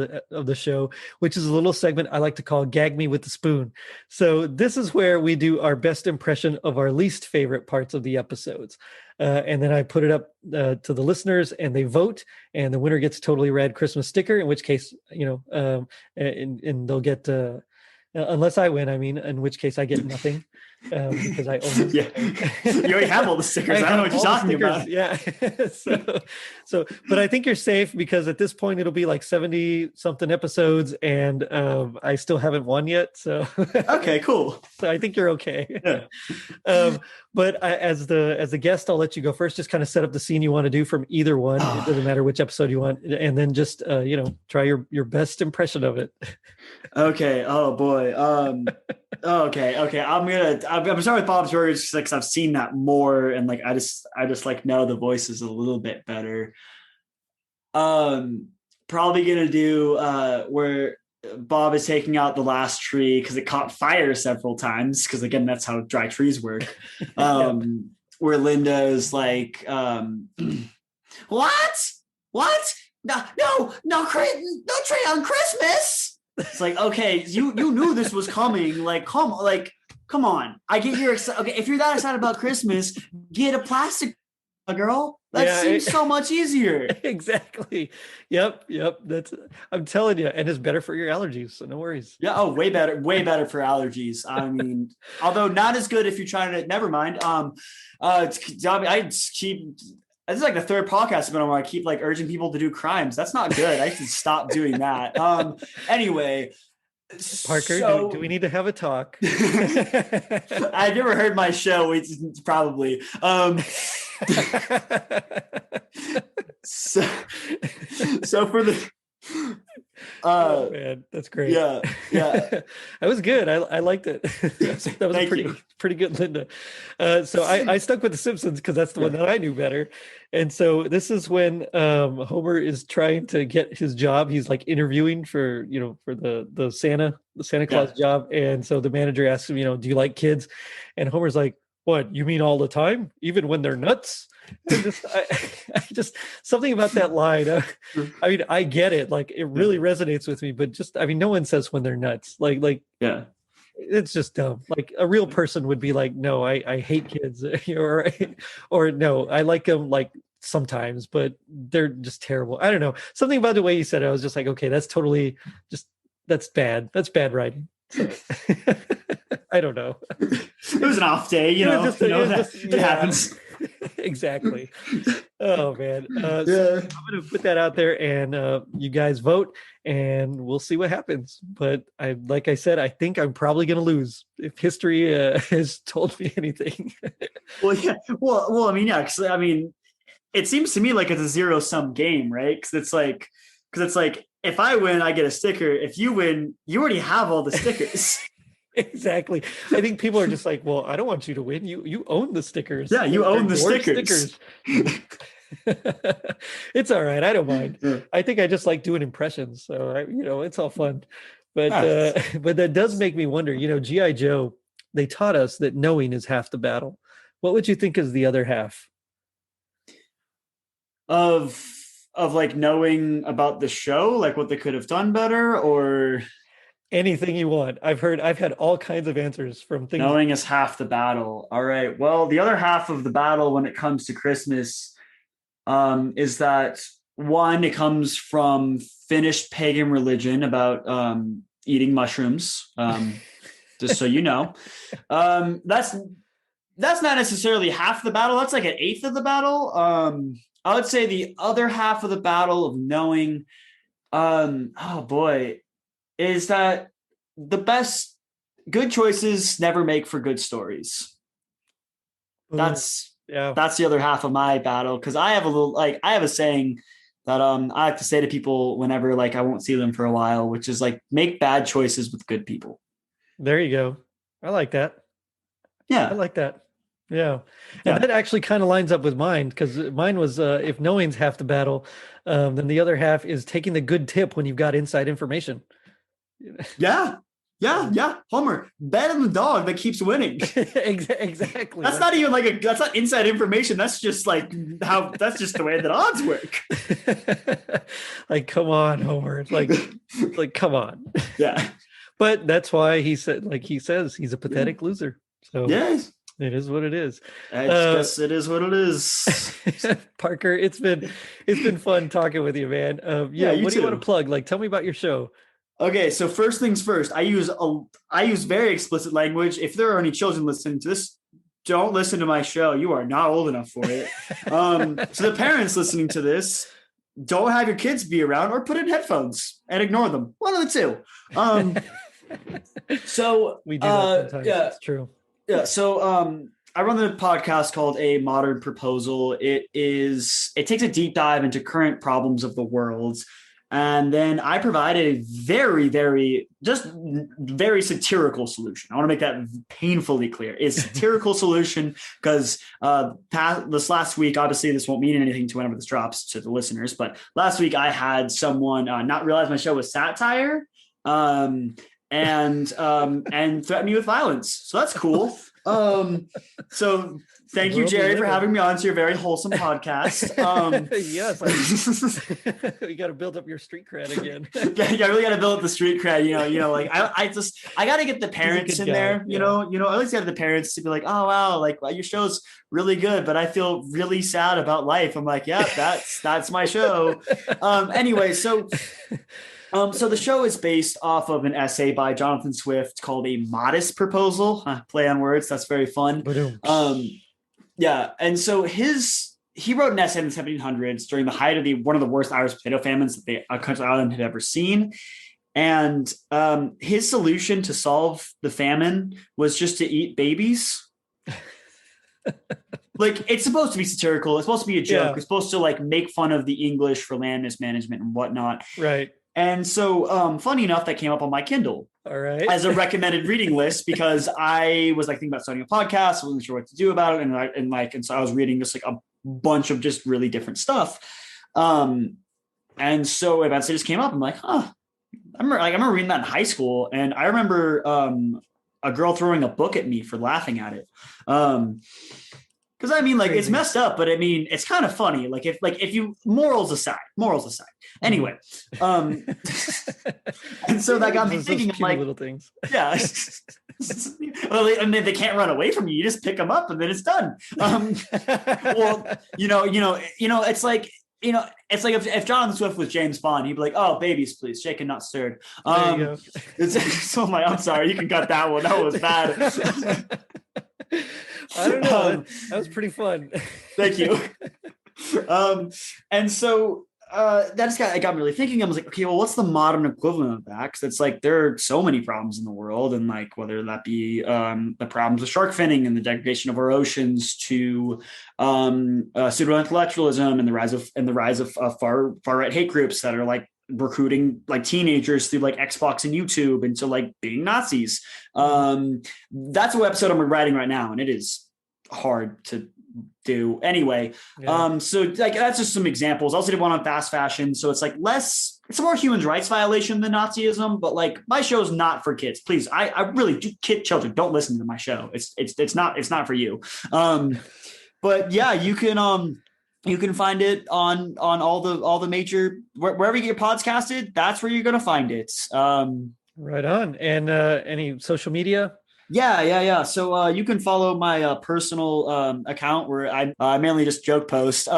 [SPEAKER 1] the show, which is a little segment I like to call "Gag Me with the Spoon." So this is where we do our best impression of our least favorite parts of the episodes, and then I put it up to the listeners, and they vote, and the winner gets a totally rad Christmas sticker. In which case, and they'll get. Unless I win, I mean, in which case I get nothing, because I own.
[SPEAKER 2] Yeah, you already have all the stickers. I don't know what you're talking about.
[SPEAKER 1] Yeah. But I think you're safe, because at this point it'll be like 70 something episodes, and I still haven't won yet. So
[SPEAKER 2] okay, cool.
[SPEAKER 1] So I think you're okay.
[SPEAKER 2] Yeah.
[SPEAKER 1] But as the guest, I'll let you go first. Just kind of set up the scene you want to do from either one. It doesn't matter which episode you want, and then just try your best impression of it.
[SPEAKER 2] Okay. Oh boy. Okay. I'm sorry with Bob's Burgers because I've seen that more, and like I just like know the voices a little bit better. Probably gonna do where Bob is taking out the last tree because it caught fire several times, because again that's how dry trees work.
[SPEAKER 1] Yep.
[SPEAKER 2] Where Linda is like, what? No tree on Christmas. It's like, okay, you knew this was coming. Like, come on. I get you're excited. Okay, if you're that excited about Christmas, get a plastic, girl. That seems so much easier.
[SPEAKER 1] Exactly. Yep. I'm telling you, and it's better for your allergies, so no worries.
[SPEAKER 2] Yeah. Oh, way better for allergies. I mean, although not as good if you're trying to. Never mind. I just keep. This is like the third podcast I've been on where I keep like urging people to do crimes. That's not good. I should stop doing that. Anyway,
[SPEAKER 1] Parker, do we need to have a talk?
[SPEAKER 2] I've never heard my show. It's probably. So for the.
[SPEAKER 1] Oh man, that's great.
[SPEAKER 2] Yeah.
[SPEAKER 1] That was good. I liked it. That was a pretty good Linda. So I stuck with the Simpsons because that's the one that I knew better. And so this is when Homer is trying to get his job. He's like interviewing for the Santa the Santa Claus job. And so the manager asks him, do you like kids? And Homer's like, what, you mean all the time, even when they're nuts? And I just something about that line. I mean, I get it. Like, it really resonates with me, but no one says when they're nuts.
[SPEAKER 2] Yeah.
[SPEAKER 1] It's just dumb. Like, a real person would be like, no, I hate kids, or no, I like them, like, sometimes, but they're just terrible. I don't know. Something about the way you said it, I was just like, okay, that's bad. That's bad writing. So, I don't know.
[SPEAKER 2] It was an off day, it happens.
[SPEAKER 1] Exactly. Oh man. So I'm going to put that out there, and you guys vote, and we'll see what happens. But like I said, I think I'm probably going to lose if history has told me anything.
[SPEAKER 2] Well, yeah. Well, I mean, yeah, because it seems to me like it's a zero-sum game, right? Because it's like if I win, I get a sticker. If you win, you already have all the stickers.
[SPEAKER 1] Exactly. I think people are just like, well, I don't want you to win. You own the stickers.
[SPEAKER 2] Yeah, you own the stickers.
[SPEAKER 1] It's all right. I don't mind.
[SPEAKER 2] Yeah.
[SPEAKER 1] I think I just like doing impressions. So it's all fun. But that does make me wonder, G.I. Joe, they taught us that knowing is half the battle. What would you think is the other half?
[SPEAKER 2] Of like knowing about the show, like what they could have done better, or
[SPEAKER 1] anything you want. I've had all kinds of answers from things.
[SPEAKER 2] Knowing is half the battle. All right. Well, the other half of the battle when it comes to Christmas is that one, it comes from Finnish pagan religion about eating mushrooms. Just so you know, that's not necessarily half the battle. That's like an eighth of the battle. I would say the other half of the battle of knowing, oh boy, is that the best good choices never make for good stories. That's the other half of my battle, because I have a saying that I have to say to people whenever like I won't see them for a while, which is like, make bad choices with good people.
[SPEAKER 1] There you go. I like that.
[SPEAKER 2] Yeah,
[SPEAKER 1] I like that. Yeah. And that actually kind of lines up with mine, because mine was if knowing's half the battle, then the other half is taking the good tip when you've got inside information.
[SPEAKER 2] Yeah. Homer, bet on the dog that keeps winning.
[SPEAKER 1] Exactly.
[SPEAKER 2] That's not even that's not inside information. That's just that's just the way that odds work.
[SPEAKER 1] Like, come on, Homer. Like, come on.
[SPEAKER 2] Yeah.
[SPEAKER 1] But that's why he says he's a pathetic loser. So
[SPEAKER 2] yes.
[SPEAKER 1] It is what it is.
[SPEAKER 2] I guess it is what it is.
[SPEAKER 1] Parker, it's been fun talking with you, man. What do you want to plug? Like, tell me about your show.
[SPEAKER 2] Okay, so first things first, I use very explicit language. If there are any children listening to this, don't listen to my show. You are not old enough for it. So the parents listening to this, don't have your kids be around, or put in headphones and ignore them. One of the two. So
[SPEAKER 1] we do that sometimes. Yeah, it's true.
[SPEAKER 2] Yeah. So I run the podcast called A Modern Proposal. It takes a deep dive into current problems of the world. And then I provide a very, very, just very satirical solution. I want to make that painfully clear. It's a satirical solution because this last week, obviously this won't mean anything to whenever this drops to the listeners, but last week I had someone not realize my show was satire and threaten me with violence. So that's cool. So thank you, Jerry, for having me on to your very wholesome podcast.
[SPEAKER 1] Yes, you got to build up your street cred again.
[SPEAKER 2] Yeah, I really got to build up the street cred. I got to get the parents in there. You know, at least have the parents to be like, oh wow, like your show's really good, but I feel really sad about life. I'm like, yeah, that's my show. Anyway, so the show is based off of an essay by Jonathan Swift called A Modest Proposal. Play on words. That's very fun. Yeah. And so he wrote an essay in the 1700s during the height of one of the worst Irish potato famines that the country island had ever seen. And his solution to solve the famine was just to eat babies. Like, it's supposed to be satirical. It's supposed to be a joke. It's supposed to like make fun of the English for land mismanagement and whatnot.
[SPEAKER 1] Right.
[SPEAKER 2] And so, funny enough, that came up on my Kindle.
[SPEAKER 1] All right.
[SPEAKER 2] As a recommended reading list, because I was like thinking about starting a podcast. I wasn't sure what to do about it. And so I was reading just like a bunch of just really different stuff. And so eventually it just came up. I'm like, remember reading that in high school, and I remember a girl throwing a book at me for laughing at it. Because I mean, like,
[SPEAKER 1] Crazy.
[SPEAKER 2] it's messed up, but I mean, it's kind of funny. Like if you morals aside. Anyway, and so that got me thinking. I'm like,
[SPEAKER 1] little things.
[SPEAKER 2] Yeah. Well, I mean, they can't run away from you. You just pick them up and then it's done. Well, it's like, it's like if Jonathan Swift was James Bond, he'd be like, "Oh, babies, please, shaken, not stirred."
[SPEAKER 1] There you go.
[SPEAKER 2] I'm sorry, you can cut that one. That was bad.
[SPEAKER 1] I don't know. That was pretty fun.
[SPEAKER 2] Thank you. And so it got me really thinking. I was like, okay, well, what's the modern equivalent of that? Because it's like there are so many problems in the world, and like whether that be the problems with shark finning and the degradation of our oceans, to pseudo intellectualism and the rise of far right hate groups that are like recruiting like teenagers through like Xbox and YouTube into like being Nazis. That's a episode I'm writing right now, and it is hard to do anyway.
[SPEAKER 1] Yeah.
[SPEAKER 2] So like that's just some examples. I also did one on fast fashion, so it's like it's a more human rights violation than Nazism, but like my show is not for kids. Please, I really do. Children, don't listen to my show. It's not for you. But yeah, you can find it on all the major wherever you get your podcasted. That's where you're gonna find it.
[SPEAKER 1] Right on. And any social media?
[SPEAKER 2] Yeah. So you can follow my personal account where I mainly just joke post.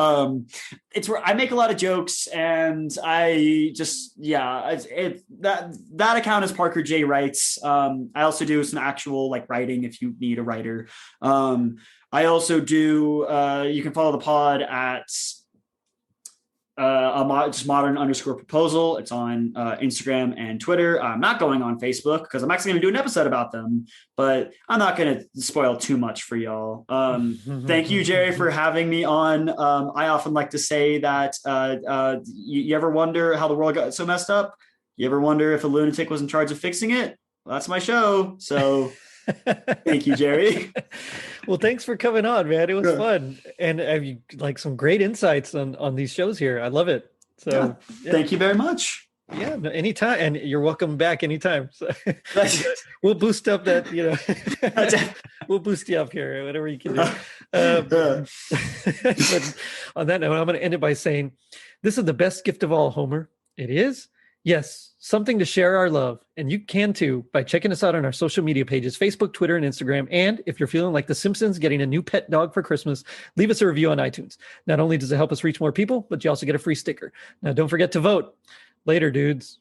[SPEAKER 2] It's where I make a lot of jokes, and I just that account is Parker J Writes. I also do some actual like writing if you need a writer. I also do. You can follow the pod at just modern_proposal. It's on Instagram and Twitter. I'm not going on Facebook because I'm actually going to do an episode about them, but I'm not going to spoil too much for y'all. Thank you, Jerry, for having me on. I often like to say that you ever wonder how the world got so messed up? You ever wonder if a lunatic was in charge of fixing it? Well, that's my show. So thank you, Jerry.
[SPEAKER 1] Well, thanks for coming on, man. It was fun. And have you like some great insights on these shows here. I love it. So
[SPEAKER 2] Thank you very much.
[SPEAKER 1] Yeah, no, anytime. And you're welcome back anytime. So we'll boost up that, we'll boost you up here, whatever you can do. But on that note, I'm going to end it by saying, this is the best gift of all, Homer. It is. Yes, something to share our love. And you can too by checking us out on our social media pages, Facebook, Twitter, and Instagram. And if you're feeling like the Simpsons getting a new pet dog for Christmas, leave us a review on iTunes. Not only does it help us reach more people, but you also get a free sticker. Now, don't forget to vote. Later, dudes.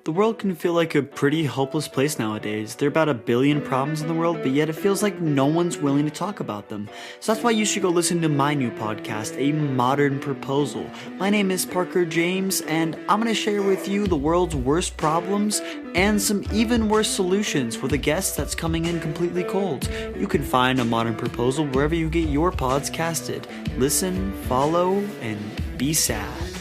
[SPEAKER 2] The world can feel like a pretty hopeless place nowadays. There are about 1 billion problems in the world, but yet it feels like no one's willing to talk about them. So that's why you should go listen to my new podcast, A Modern Proposal. My name is Parker James, and I'm going to share with you the world's worst problems and some even worse solutions with a guest that's coming in completely cold. You can find A Modern Proposal wherever you get your pods casted. Listen, follow, and be sad.